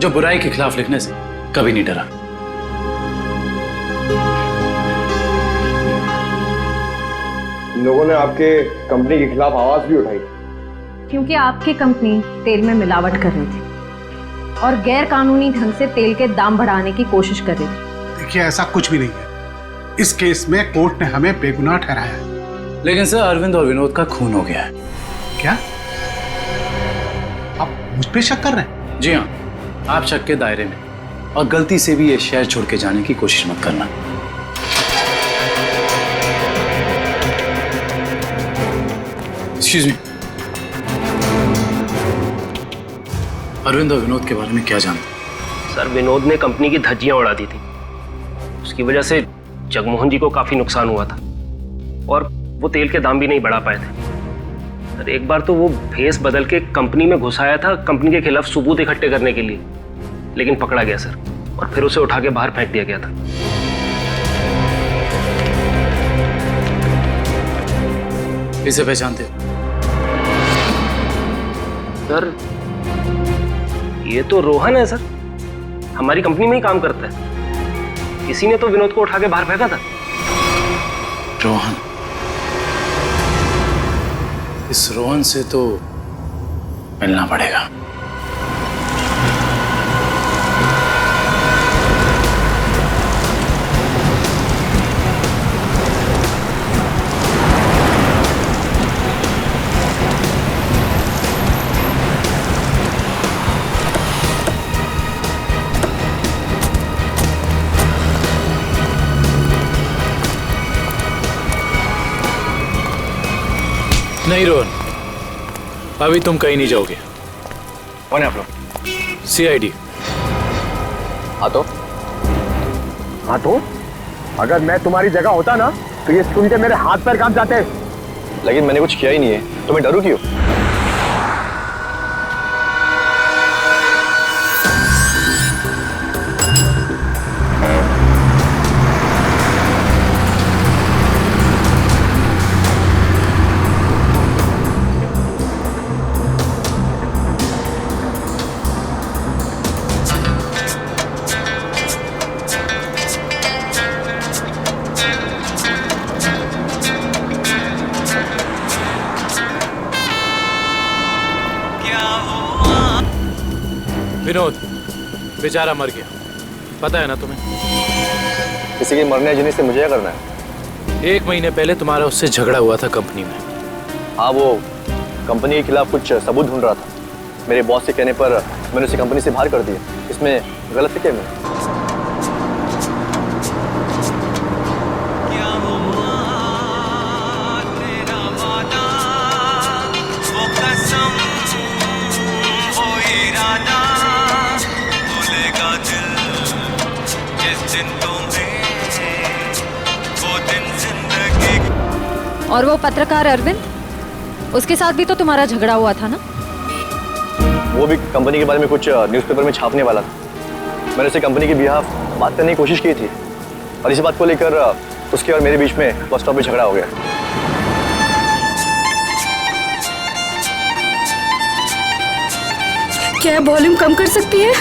जो बुराई के खिलाफ लिखने से कभी नहीं डरा।
लोगों ने आपके कंपनी के खिलाफ आवाज भी उठाई
क्योंकि आपकी कंपनी तेल में मिलावट कर रही थी और गैर कानूनी ढंग से तेल के दाम बढ़ाने की कोशिश कर रही थी।
देखिए, ऐसा कुछ भी नहीं है। इस केस में कोर्ट ने हमें बेगुनाह ठहराया है।
लेकिन सर, अरविंद और विनोद का खून हो गया है।
क्या आप मुझ पे शक कर रहे हैं?
जी हाँ, आप शक के दायरे में, और गलती से भी ये शहर छोड़ के जाने की कोशिश मत करना। एक्सक्यूज मी, अरविंद और विनोद के बारे में क्या जानते?
सर, विनोद ने कंपनी की धज्जियां उड़ा दी थी, उसकी वजह से जगमोहन जी को काफी नुकसान हुआ था, और वो तेल के दाम भी नहीं बढ़ा पाए थे। सर, एक बार तो वो भेस बदल के कंपनी में घुस आया था कंपनी के खिलाफ सबूत इकट्ठे करने के लिए, लेकिन पकड़ा गया सर, और फिर उसे उठा के बाहर फेंक दिया गया था।
इसे पहचानते?
सर, ये तो रोहन है सर, हमारी कंपनी में ही काम करता है। इसी ने तो विनोद को उठा के बाहर फेंका था।
रोहन? इस रोहन से तो मिलना पड़ेगा। नहीं रोहन, अभी तुम कहीं नहीं जाओगे।
कौन है आप लोग?
CID।
हाँ तो अगर मैं तुम्हारी जगह होता ना तो ये सुन के मेरे हाथ पैर कांप जाते। लेकिन मैंने कुछ किया ही नहीं है, तो मैं डरूं क्यों?
विनोद बेचारा मर गया, पता है ना तुम्हें?
किसी के मरने जीने से मुझे क्या करना है?
1 महीने पहले तुम्हारा उससे झगड़ा हुआ था कंपनी में।
हाँ, वो कंपनी के खिलाफ कुछ सबूत ढूंढ रहा था। मेरे बॉस के कहने पर मैंने उसे कंपनी से बाहर कर दिया। इसमें गलत क्या मैं?
और वो पत्रकार अरविंद, उसके साथ भी तो तुम्हारा झगड़ा हुआ था ना?
वो भी कंपनी के बारे में कुछ न्यूज़पेपर में छापने वाला था। मैंने उसे कंपनी के बिहाफ बात करने की कोशिश की थी और इसी बात को लेकर उसके और मेरे बीच में बस स्टॉप पे झगड़ा हो गया।
क्या वॉल्यूम कम कर सकती है?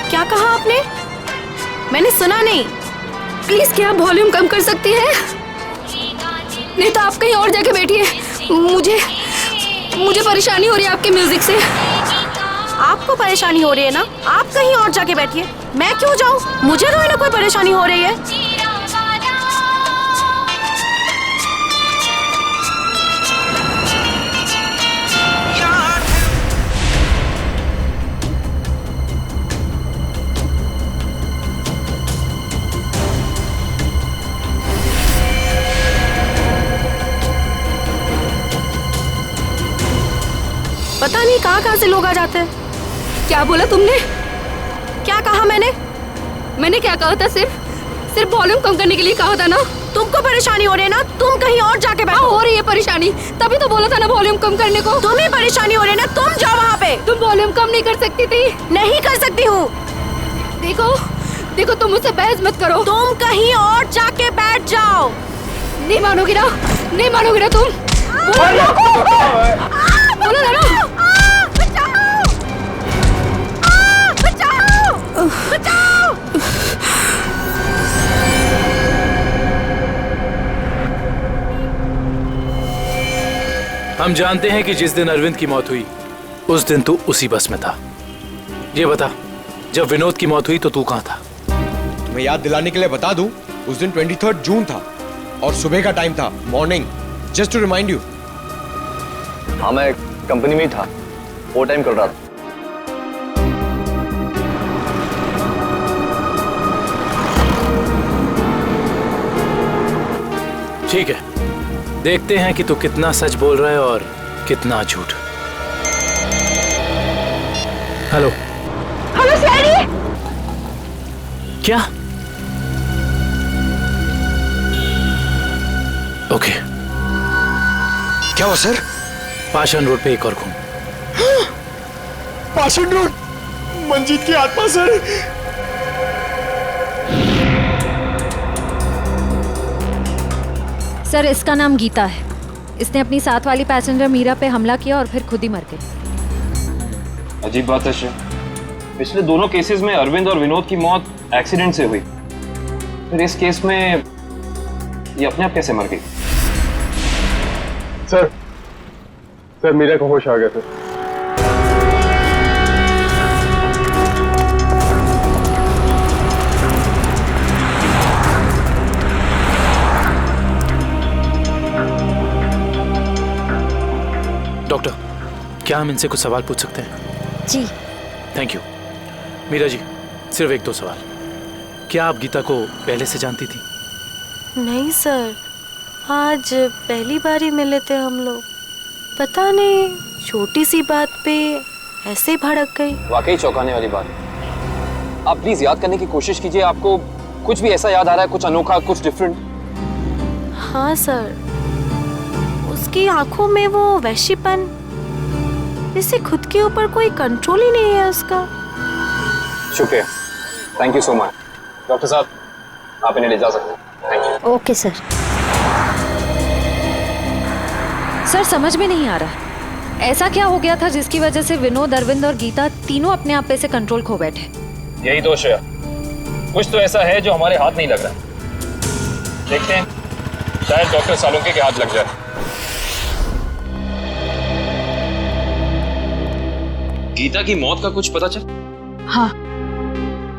क्या कहा आपने? मैंने सुना नहीं। प्लीज क्या वॉल्यूम कम कर सकती है? नहीं तो आप कहीं और जाके बैठिए। मुझे परेशानी हो रही है आपके म्यूजिक से। आपको परेशानी हो रही है ना? आप कहीं और जाके बैठिए। मैं क्यों जाऊं? मुझे तो ना कोई परेशानी हो रही है। पता नहीं कहाँ से लोग आ जाते हैं। क्या बोला तुमने? क्या कहा मैंने क्या कहा था? सिर्फ वॉल्यूम कम करने के लिए कहा था ना। तुमको परेशानी हो रही है ना, तुम कहीं और जाके बैठो। हो रही है परेशानी, तभी तो बोला था ना वॉल्यूम कम करने को। तुम्हें परेशानी हो रही है ना, तुम जाओ वहाँ पे। तुम वॉल्यूम कम नहीं कर सकती थी? नहीं कर सकती हूँ। देखो तुम मुझसे बहस मत करो। तुम कहीं और जाके बैठ जाओ। नहीं मानोगी ना तुम? बोलो ना। बचाओ!
हम जानते हैं कि जिस दिन अरविंद की मौत हुई उस दिन तू उसी बस में था। ये बता, जब विनोद की मौत हुई तो तू कहाँ था?
तुम्हें याद दिलाने के लिए बता दूं, उस दिन 23 जून था और सुबह का टाइम था, morning, just to remind you. हाँ, मैं कंपनी में ही था, वो टाइम कर रहा था।
ठीक है, देखते हैं कि तू कितना सच बोल रहा है और कितना झूठ। Hello
CID।
क्या? ओके।
क्या हुआ सर?
पाषाण रोड पे एक और खून।
पाषाण रोड, मंजीत की आत्मा सर।
सर, इसका नाम गीता है। इसने अपनी साथ वाली पैसेंजर मीरा पे हमला किया और फिर खुद ही मर गई।
अजीब बात है श्रेया, पिछले दोनों केसेस में अरविंद और विनोद की मौत एक्सीडेंट से हुई, फिर इस केस में ये अपने आप कैसे मर गई?
सर मीरा को होश आ गया सर।
डॉक्टर, क्या हम इनसे कुछ सवाल पूछ सकते हैं?
जी।
Thank you. मीरा जी, सिर्फ 1-2 सवाल। क्या आप गीता को पहले से जानती थी?
नहीं सर, आज पहली बार ही मिले थे हम लोग, पता नहीं छोटी सी बात पे ऐसे भड़क गई।
वाकई चौंकाने वाली बात है। आप प्लीज याद करने की कोशिश कीजिए, आपको कुछ भी ऐसा याद आ रहा है, कुछ अनोखा, कुछ डिफरेंट?
हाँ सर, उसकी आंखों में वो वैशीपन, जैसे खुद के ऊपर कोई कंट्रोल ही नहीं है उसका।
शुक्रिया, thank you so much. Doctor साहब, आप इन्हें ले जा सकते हैं। Thank you.
Okay sir. Sir समझ में नहीं आ रहा, ऐसा क्या हो गया था जिसकी वजह से विनोद, अरविंद और गीता तीनों अपने आप पे से कंट्रोल खो बैठे?
यही तो श्रेया, कुछ तो ऐसा है जो हमारे हाथ नहीं लग रहा। देखते हैं, शायद डॉक्टर सालुंके के हाथ लग जाए। गीता की मौत का कुछ पता चल?
हाँ,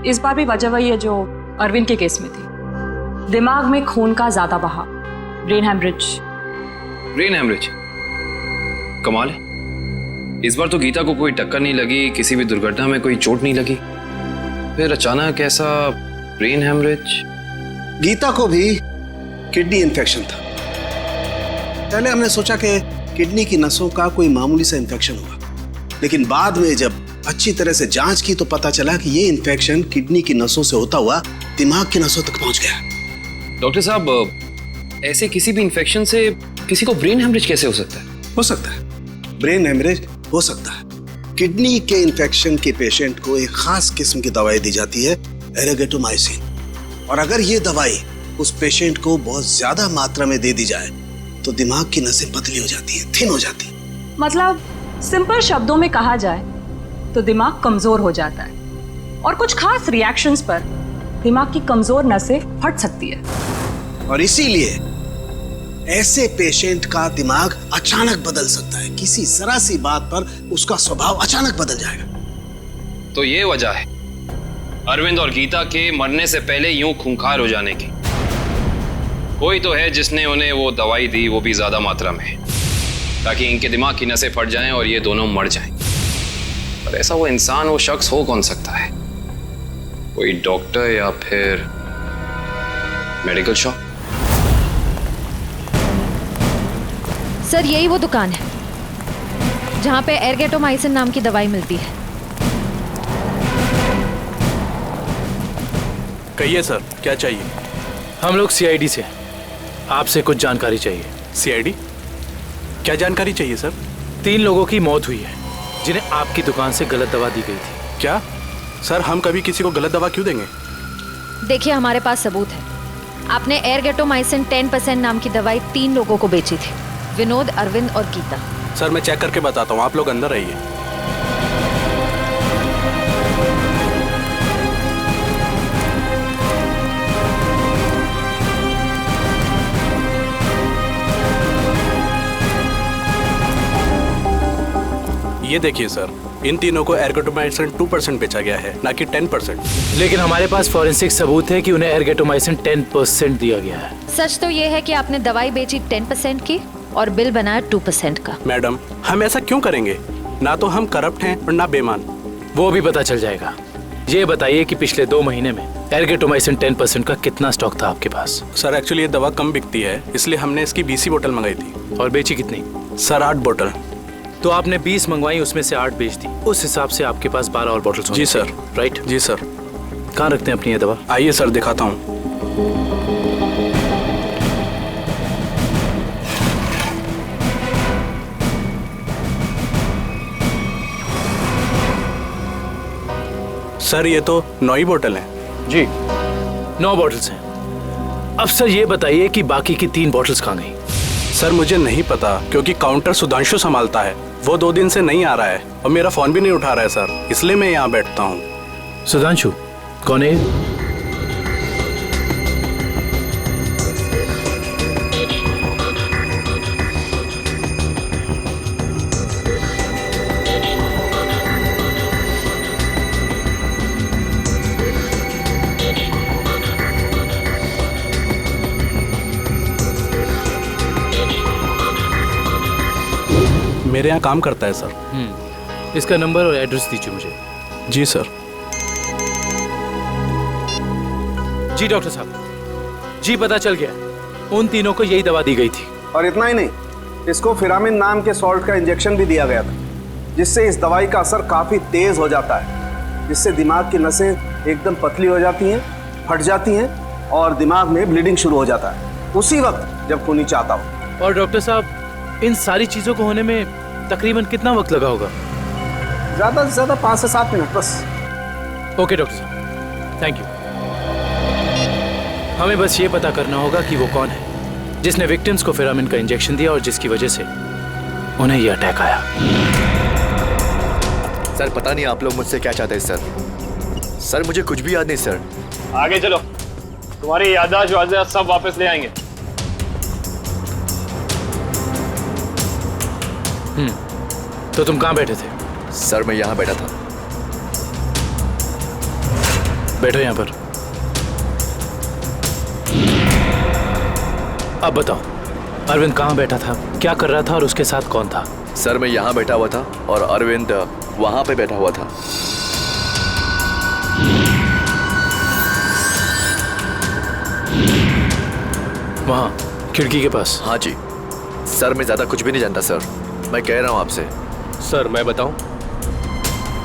इस बार भी वजह वही है जो अरविंद के केस में थी। दिमाग में खून का ज्यादा बहाव, ब्रेन हैमरेज।
Brain haemorrhage? कमाल है, इस बार तो गीता को कोई टक्कर नहीं लगी, किसी भी दुर्घटना में कोई चोट नहीं लगी, फिर अचानक ऐसा ब्रेन हैमरेज।
गीता को भी किडनी इन्फेक्शन था। पहले हमने सोचा कि किडनी की नसों का कोई मामूली सा इन्फेक्शन होगा, लेकिन बाद में जब अच्छी तरह से जांच की तो पता चला कि ये इन्फेक्शन किडनी की नसों से होता हुआ दिमाग की नसों तक पहुंच गया।
डॉक्टर साहब, ऐसे किसी भी इन्फेक्शन से किसी को ब्रेन हैमरेज कैसे हो सकता है?
हो सकता है, ब्रेन हैमरेज हो सकता है। किडनी के इन्फेक्शन के पेशेंट को एक खास किस्म की दवाई दी जाती है, एरेगेटोमाइसिन, और अगर ये दवाई उस पेशेंट को बहुत ज्यादा मात्रा में दे दी जाए तो दिमाग की नसें पतली हो जाती है, थिन हो जाती है।
मतलब सिंपल शब्दों में कहा जाए तो दिमाग कमजोर हो जाता है, और कुछ खास रिएक्शंस पर दिमाग की कमजोर नसें फट सकती है।
और इसीलिए ऐसे पेशेंट का दिमाग अचानक बदल सकता है, किसी जरा सी बात पर उसका स्वभाव अचानक बदल जाएगा।
तो ये वजह है अरविंद और गीता के मरने से पहले यूं खूंखार हो जाने की। कोई तो है जिसने उन्हें वो दवाई दी, वो भी ज्यादा मात्रा में, ताकि इनके दिमाग की नसें फट जाएं और ये दोनों मर जाएं। पर ऐसा वो इंसान, वो शख्स हो कौन सकता है? कोई डॉक्टर या फिर मेडिकल शॉप?
सर यही वो दुकान है जहाँ पे एरगेटोमाइसिन नाम की दवाई मिलती है।
कहिए सर, क्या चाहिए? हम लोग सीआईडी से हैं, आपसे कुछ जानकारी चाहिए। सीआईडी? क्या जानकारी चाहिए सर? 3 लोगों की मौत हुई है जिन्हें आपकी दुकान से गलत दवा दी गई थी। क्या सर, हम कभी किसी को गलत दवा क्यों देंगे?
देखिए हमारे पास सबूत है, आपने एरगेटोमाइसिन 10% नाम की दवाई 3 लोगों को बेची थी, विनोद, अरविंद और गीता।
सर मैं चेक करके बताता हूँ, आप लोग अंदर आइए। ये देखिए सर, इन तीनों को एरगेटोमाइसिन 2% बेचा गया है, ना कि 10%। लेकिन हमारे पास फॉरेंसिक सबूत है कि उन्हें एरगेटोमाइसिन 10% दिया गया है।
सच तो ये है कि आपने दवाई बेची 10% की और बिल बनाया 2% का।
मैडम, हम ऐसा क्यों करेंगे? ना तो हम करप्ट हैं और ना बेईमान। वो भी पता चल जाएगा। ये बताइए कि पिछले 2 महीने में एरगेटोमाइसिन 10% का कितना स्टॉक था आपके पास? सर एक्चुअली ये दवा कम बिकती है, इसलिए हमने इसकी 20 बोतल मंगाई थी। और बेची कितनी? सर 8 बोतल। तो आपने 20 मंगवाई, उसमें से 8 बेच दी, उस हिसाब से आपके पास 12 और बोतल्स होंगी। जी सर। राइट? जी सर। कहाँ रखते हैं अपनी ये दवा? आइए सर, दिखाता हूँ। सर ये तो 9 ही बोतल हैं। जी 9 बोतल्स हैं। अब सर ये बताइए कि बाकी की 3 बोतल्स कहाँ गई? सर मुझे नहीं पता, क्योंकि काउंटर सुधांशु संभालता है, वो 2 दिन से नहीं आ रहा है और मेरा फोन भी नहीं उठा रहा है सर, इसलिए मैं यहाँ बैठता हूँ। सुधांशु कौन है? मेरे यहाँ काम करता है सर। इसका नंबर और एड्रेस दीजिए मुझे। जी सर। जी डॉक्टर साहब, जी पता चल गया।
उन तीनों को यही दवा दी गई थी।
और इतना ही नहीं, इसको फिरामिन नाम के सॉल्ट का इंजेक्शन भी दिया गया था, जिससे इस दवाई का असर काफी तेज हो जाता है, जिससे दिमाग की नसें एकदम पतली हो जाती हैं, फट जाती हैं और दिमाग में ब्लीडिंग शुरू हो जाता है उसी वक्त जब खूनी चाहता हो।
और डॉक्टर साहब, इन सारी चीजों को होने में तकरीबन कितना वक्त लगा होगा?
ज्यादा से ज्यादा 5 से 7 मिनट बस।
ओके डॉक्टर साहब, थैंक यू। हमें बस ये पता करना होगा कि वो कौन है जिसने विक्टिम्स को फिरामिन का इंजेक्शन दिया और जिसकी वजह से उन्हें ये अटैक आया।
सर पता नहीं आप लोग मुझसे क्या चाहते हैं सर। सर मुझे कुछ भी याद नहीं सर।
आगे चलो, तुम्हारी याददाश्त वाददाश्त सब वापस ले आएंगे।
तो तुम कहाँ बैठे थे?
सर मैं यहाँ बैठा था।
बैठो यहाँ पर। अब बताओ, अरविंद कहाँ बैठा था, क्या कर रहा था और उसके साथ कौन था?
सर मैं यहाँ बैठा हुआ था और अरविंद वहां पे बैठा हुआ था।
वहाँ खिड़की के पास?
हाँ जी सर, मैं ज्यादा कुछ भी नहीं जानता सर, मैं कह रहा हूँ आपसे।
सर मैं बताऊं?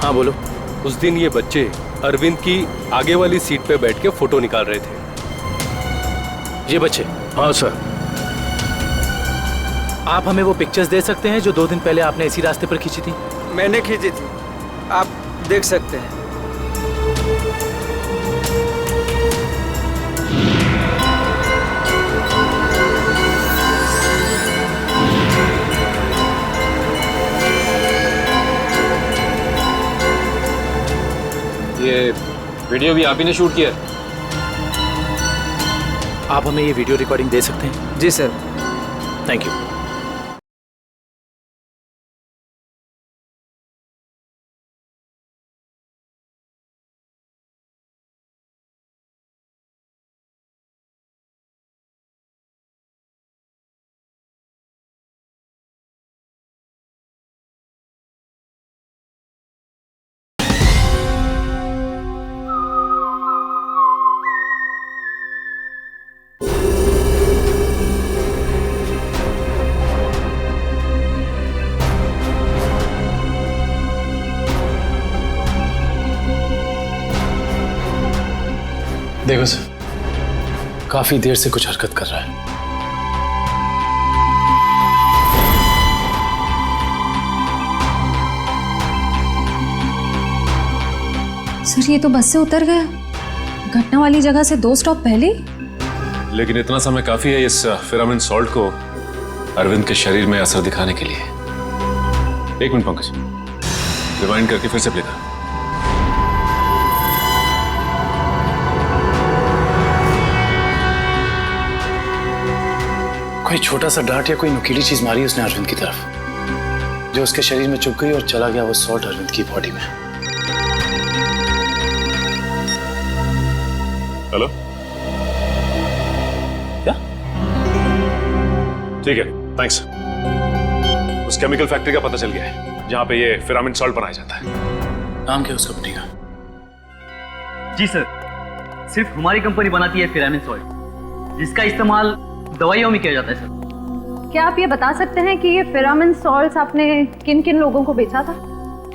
हाँ बोलो।
उस दिन ये बच्चे अरविंद की आगे वाली सीट पे बैठ के फोटो निकाल रहे थे।
ये बच्चे? हाँ सर। आप हमें वो पिक्चर्स दे सकते हैं जो 2 दिन पहले आपने इसी रास्ते पर खींची थी?
मैंने खींची थी, आप देख सकते हैं।
ये वीडियो भी आप ही ने शूट किया?
आप हमें ये वीडियो रिकॉर्डिंग दे सकते हैं?
जी सर।
Thank you. देखो सर, काफी देर से कुछ हरकत कर रहा है।
सर ये तो बस से उतर गया, घटना वाली जगह से 2 स्टॉप पहले।
लेकिन इतना समय काफी है इस फिरामिन सॉल्ट को अरविंद के शरीर में असर दिखाने के लिए। 1 मिनट पंकज, रिवाइंड करके फिर से प्ले कर।
कोई छोटा सा डांट या कोई नुकीली चीज मारी उसने अरविंद की तरफ, जो उसके शरीर में चुभ गई और चला गया वो सॉल्ट अरविंद की बॉडी में।
हेलो,
क्या?
ठीक है, थैंक्स। उस केमिकल फैक्ट्री का पता चल गया है जहां पे ये फिरामिन सॉल्ट बनाया जाता है।
नाम क्या उस कंपनी का?
जी सर, सिर्फ हमारी कंपनी बनाती है फिरामिन सॉल्ट, जिसका इस्तेमाल दवाइयों में किया जाता है सर।
क्या आप ये बता सकते हैं कि ये फिरामिन सॉल्ट्स आपने किन किन लोगों को बेचा था?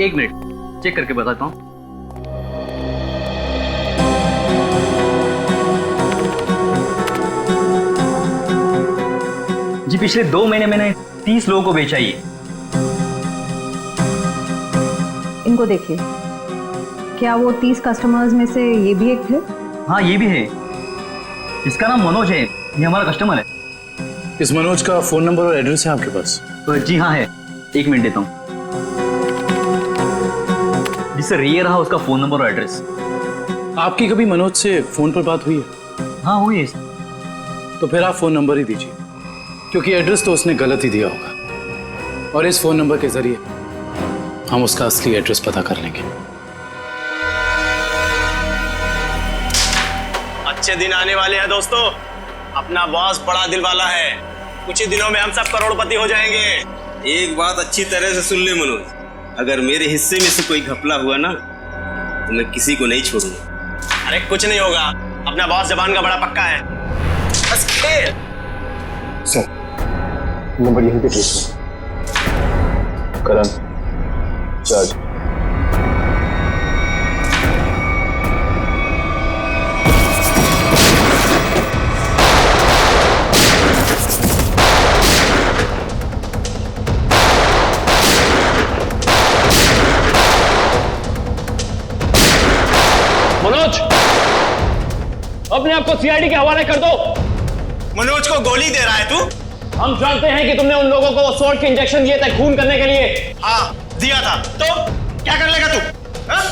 1 मिनट चेक करके बताता हूँ। जी पिछले 2 महीने मैंने 30 लोगों को बेचा। ये
इनको देखिए, क्या वो 30 कस्टमर्स में से ये भी एक थे?
हाँ ये भी है, इसका नाम मनोज है, ये हमारा कस्टमर है।
इस मनोज का फोन नंबर और एड्रेस है आपके पास?
जी हाँ है, 1 मिनट देता हूँ। जी सर, ये रहा उसका फोन नंबर और एड्रेस।
आपकी कभी मनोज से फोन पर बात हुई है?
हाँ हुई है।
तो फिर आप फोन नंबर ही दीजिए, क्योंकि एड्रेस तो उसने गलत ही दिया होगा और इस फोन नंबर के जरिए हम उसका असली एड्रेस पता कर लेंगे।
अच्छे दिन आने वाले हैं दोस्तों। अपना बॉस बड़ा दिल वाला है, कुछ ही दिनों में हम सब करोड़पति हो जाएंगे। एक बात अच्छी तरह से सुन ले मनोज, अगर मेरे हिस्से में से कोई घपला हुआ ना तो मैं किसी को नहीं छोड़ूंगा। अरे कुछ नहीं होगा, अपना बॉस जबान का बड़ा पक्का है। बस खेल
सर नंबर यहीं पे ट्रेस
करण जज
मनोज अपने आप को सीआईडी के हवाले कर दो।
मनोज को गोली दे रहा है तू?
हम जानते हैं कि तुमने उन लोगों को स्वॉर्ड के इंजेक्शन दिए थे खून करने के लिए।
हाँ दिया था, तो क्या कर लेगा तू? हाँ?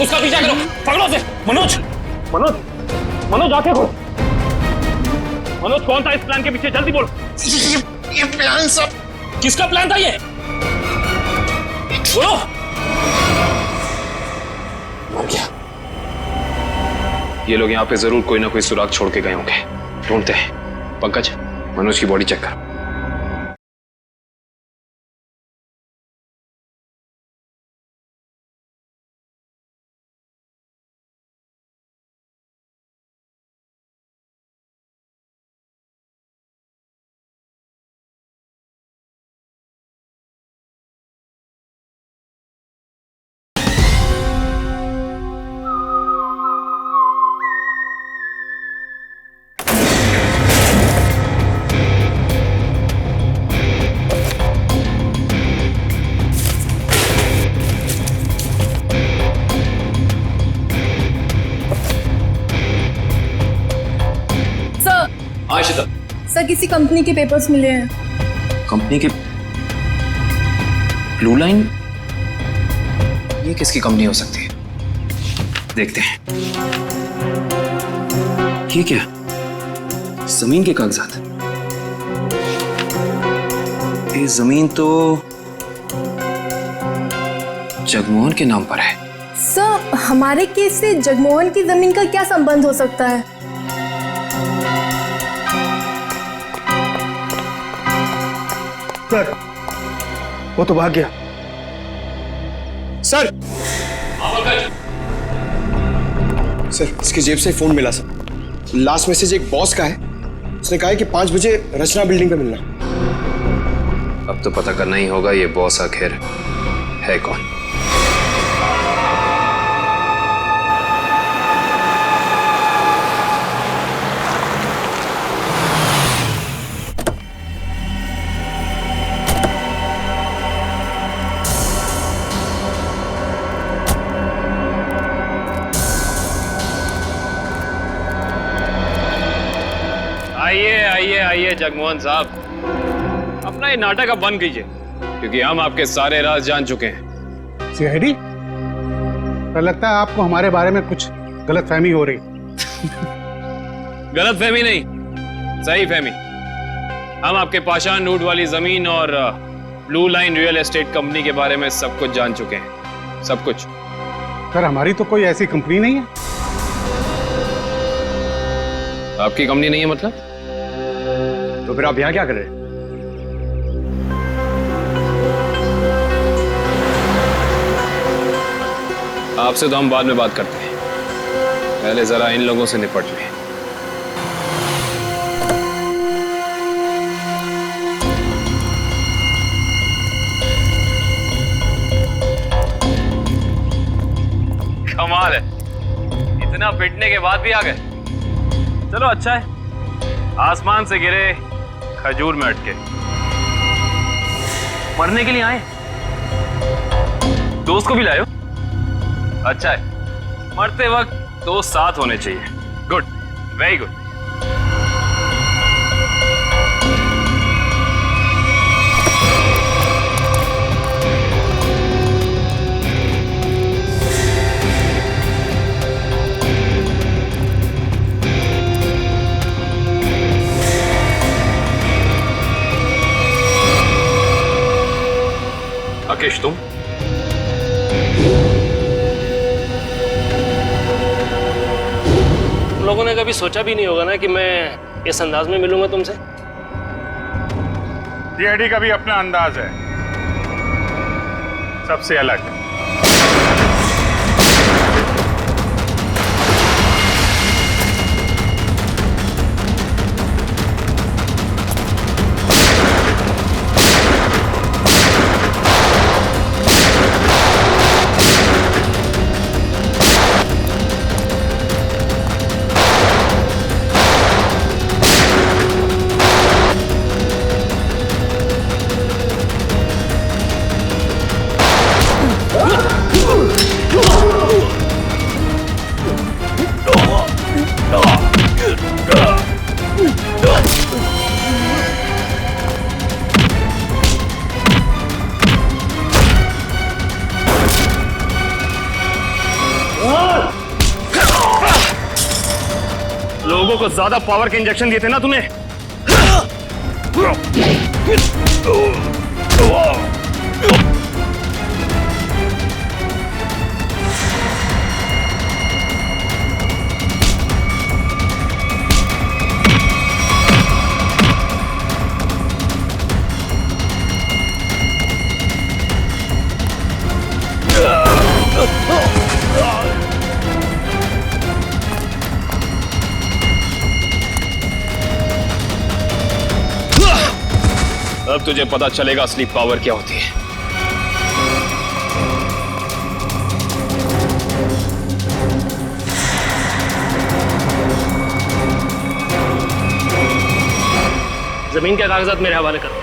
उसका पीछा करो, पकड़ो उसे। मनोज मनोज मनोज आंखें खोलो। मनोज कौन था इस प्लान के पीछे, जल्दी बोलो।
ये प्लान सब
किसका प्लान था ये? बोलो।
मर गया। ये लोग यहाँ पे जरूर कोई ना कोई सुराग छोड़ के गए होंगे, ढूंढते हैं। पंकज मनोज की बॉडी चेक कर।
सर किसी कंपनी के पेपर्स मिले हैं।
कंपनी के? Blue line? ये किसकी कंपनी हो सकती है? देखते हैं। ये क्या? जमीन के कागजात। ये जमीन तो जगमोहन के नाम पर है।
सर हमारे केस से जगमोहन की जमीन का क्या संबंध हो सकता है?
सर वो तो भाग गया। सर सर इसकी जेब से फोन मिला सर। लास्ट मैसेज एक बॉस का है। उसने कहा है कि 5 बजे रचना बिल्डिंग पे मिलना।
अब तो पता करना ही होगा ये बॉस आखिर है कौन। आइए जगमोहन साहब, अपना ये नाटक अब बंद कीजिए, क्योंकि हम आपके सारे राज जान चुके हैं।
सीआईडी, तो लगता है आपको हमारे बारे में कुछ गलतफहमी हो रही।
गलतफहमी नहीं, सही फहमी। हम आपके पाषाण रूट वाली जमीन और blue line real estate company के बारे में सब कुछ जान चुके हैं, सब कुछ।
सर हमारी तो कोई ऐसी कंपनी नहीं है।
आपकी कंपनी नहीं है मतलब?
तो फिर आप यहां क्या कर रहे हैं?
आपसे तो हम बाद में बात करते हैं, पहले जरा इन लोगों से निपट लें। कमाल है, इतना पिटने के बाद भी आ गए। चलो अच्छा है, आसमान से गिरे खजूर में अटके। मरने के लिए आए, दोस्त को भी लाए हो? अच्छा है, मरते वक्त दोस्त साथ होने चाहिए। Good, very good.
राकेश तुम?
तुम लोगों ने कभी सोचा भी नहीं होगा ना कि मैं इस अंदाज में मिलूंगा तुमसे।
सीआईडी का भी अपना अंदाज है, सबसे अलग।
लोगों को ज्यादा पावर के इंजेक्शन दिए थे ना तूने। अब तुझे पता चलेगा असली पावर क्या होती है।
जमीन के कागजात मेरे हवाले करो।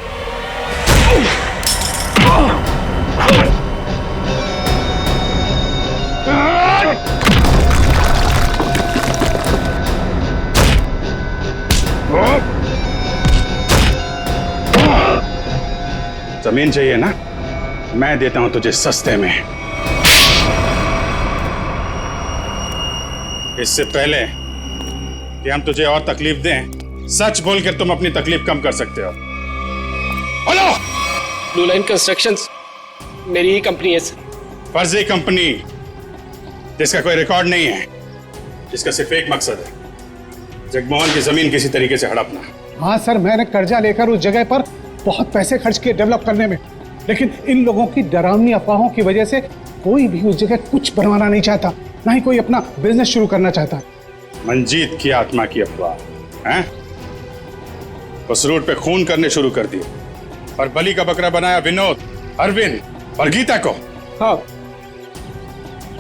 जमीन चाहिए ना, मैं देता हूं तुझे सस्ते में। इससे पहले कि हम तुझे और तकलीफ दें, सच बोलकर तुम अपनी तकलीफ कम कर सकते हो। बोलो।
ब्लू लाइन कंस्ट्रक्शंस मेरी ही कंपनी है सर।
फर्जी कंपनी जिसका कोई रिकॉर्ड नहीं है, जिसका सिर्फ एक मकसद है, जगमोहन की जमीन किसी तरीके से हड़पना।
हाँ सर, मैंने कर्जा लेकर उस जगह पर बहुत पैसे खर्च किए डेवलप करने में, लेकिन इन लोगों की डरावनी अफवाहों की वजह से कोई भी उस जगह कुछ बनवाना नहीं चाहता, ना ही कोई अपना बिजनेस शुरू करना चाहता।
मंजीत की आत्मा की अफवाह हैं? उस रूट पे खून करने शुरू कर दिए और बलि का बकरा बनाया विनोद, अरविंद और गीता को।
हाँ,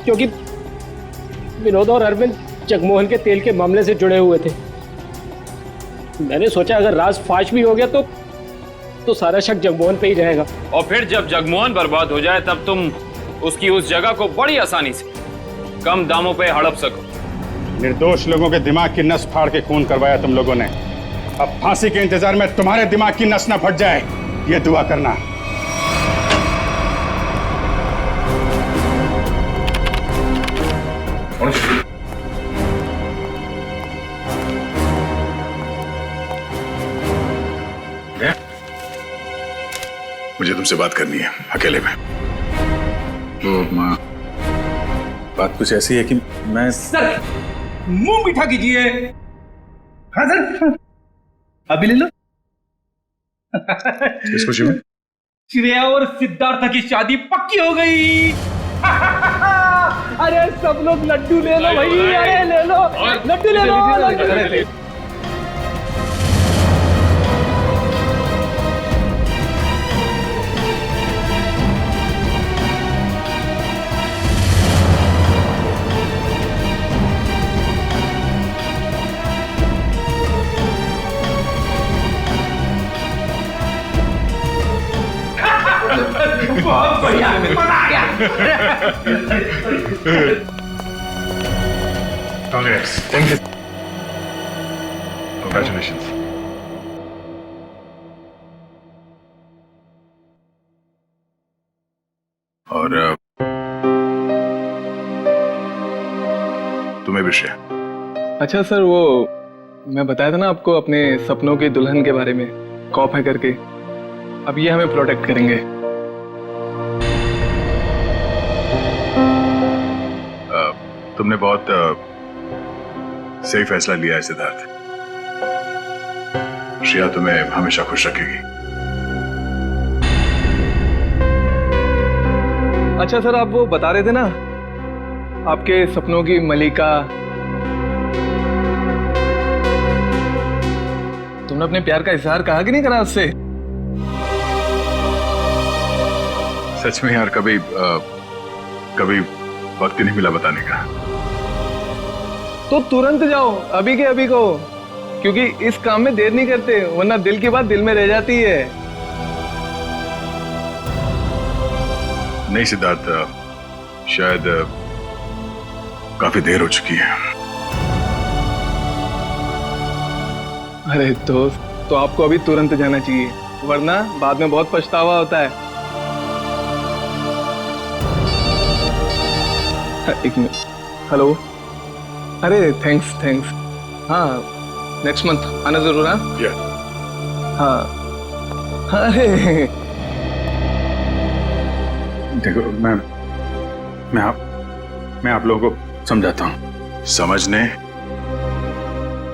क्योंकि विनोद और अरविंद जगमोहन के तेल के मामले से जुड़े हुए थे। मैंने सोचा अगर राज फाश भी हो गया तो सारा शक जगमोहन पे ही रहेगा।
और फिर जब जगमोहन बर्बाद हो जाए तब तुम उसकी उस जगह को बड़ी आसानी से कम दामों पे हड़प सको।
निर्दोष लोगों के दिमाग की नस फाड़ के खून करवाया तुम लोगों ने। अब फांसी के इंतजार में तुम्हारे दिमाग की नस न फट जाए, ये दुआ करना।
मुझे तुमसे बात करनी है अकेले में। तो बात कुछ ऐसी है कि मैं
सर मुंह मीठा कीजिए। हाँ सर, अभी ले लो।
किस खुशी में?
श्रेया और सिद्धार्थ की शादी पक्की हो गई। अरे सब लोग लड्डू ले लो भाई, अरे ले लो लड्डू ले लो। बहुत बढ़िया, मजा आ गया।
Congrats. Thank you. Congratulations. और तुम्हें भी श्रेया।
अच्छा सर, वो मैं बताया था ना आपको अपने सपनों की दुल्हन के बारे में, कॉप है करके। अब ये हमें प्रोटेक्ट करेंगे।
तुमने बहुत सही फैसला लिया है सिद्धार्थ। श्रेया तुम्हें हमेशा खुश रखेगी।
अच्छा सर, आप वो बता रहे थे ना आपके सपनों की मलिका, तुमने अपने प्यार का इजहार कहा कि नहीं करा उससे?
सच में यार कभी कभी वक्त ही नहीं मिला बताने का।
तो तुरंत जाओ, अभी के अभी कहो, क्योंकि इस काम में देर नहीं करते, वरना दिल की बात दिल में रह जाती है।
नहीं सिद्धार्थ, शायद काफी देर हो चुकी है।
अरे दोस्त, तो आपको अभी तुरंत जाना चाहिए, वरना बाद में बहुत पछतावा होता है। एक मिनट, हेलो। अरे थैंक्स। हाँ, नेक्स्ट मंथ आना जरूर। हाँ। अरे
देखो, मैं आप लोगों को समझाता हूं। समझने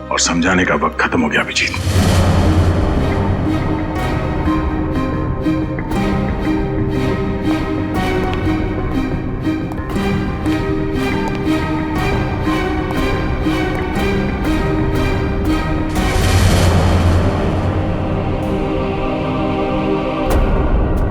और समझाने का वक्त खत्म हो गया अभिजीत।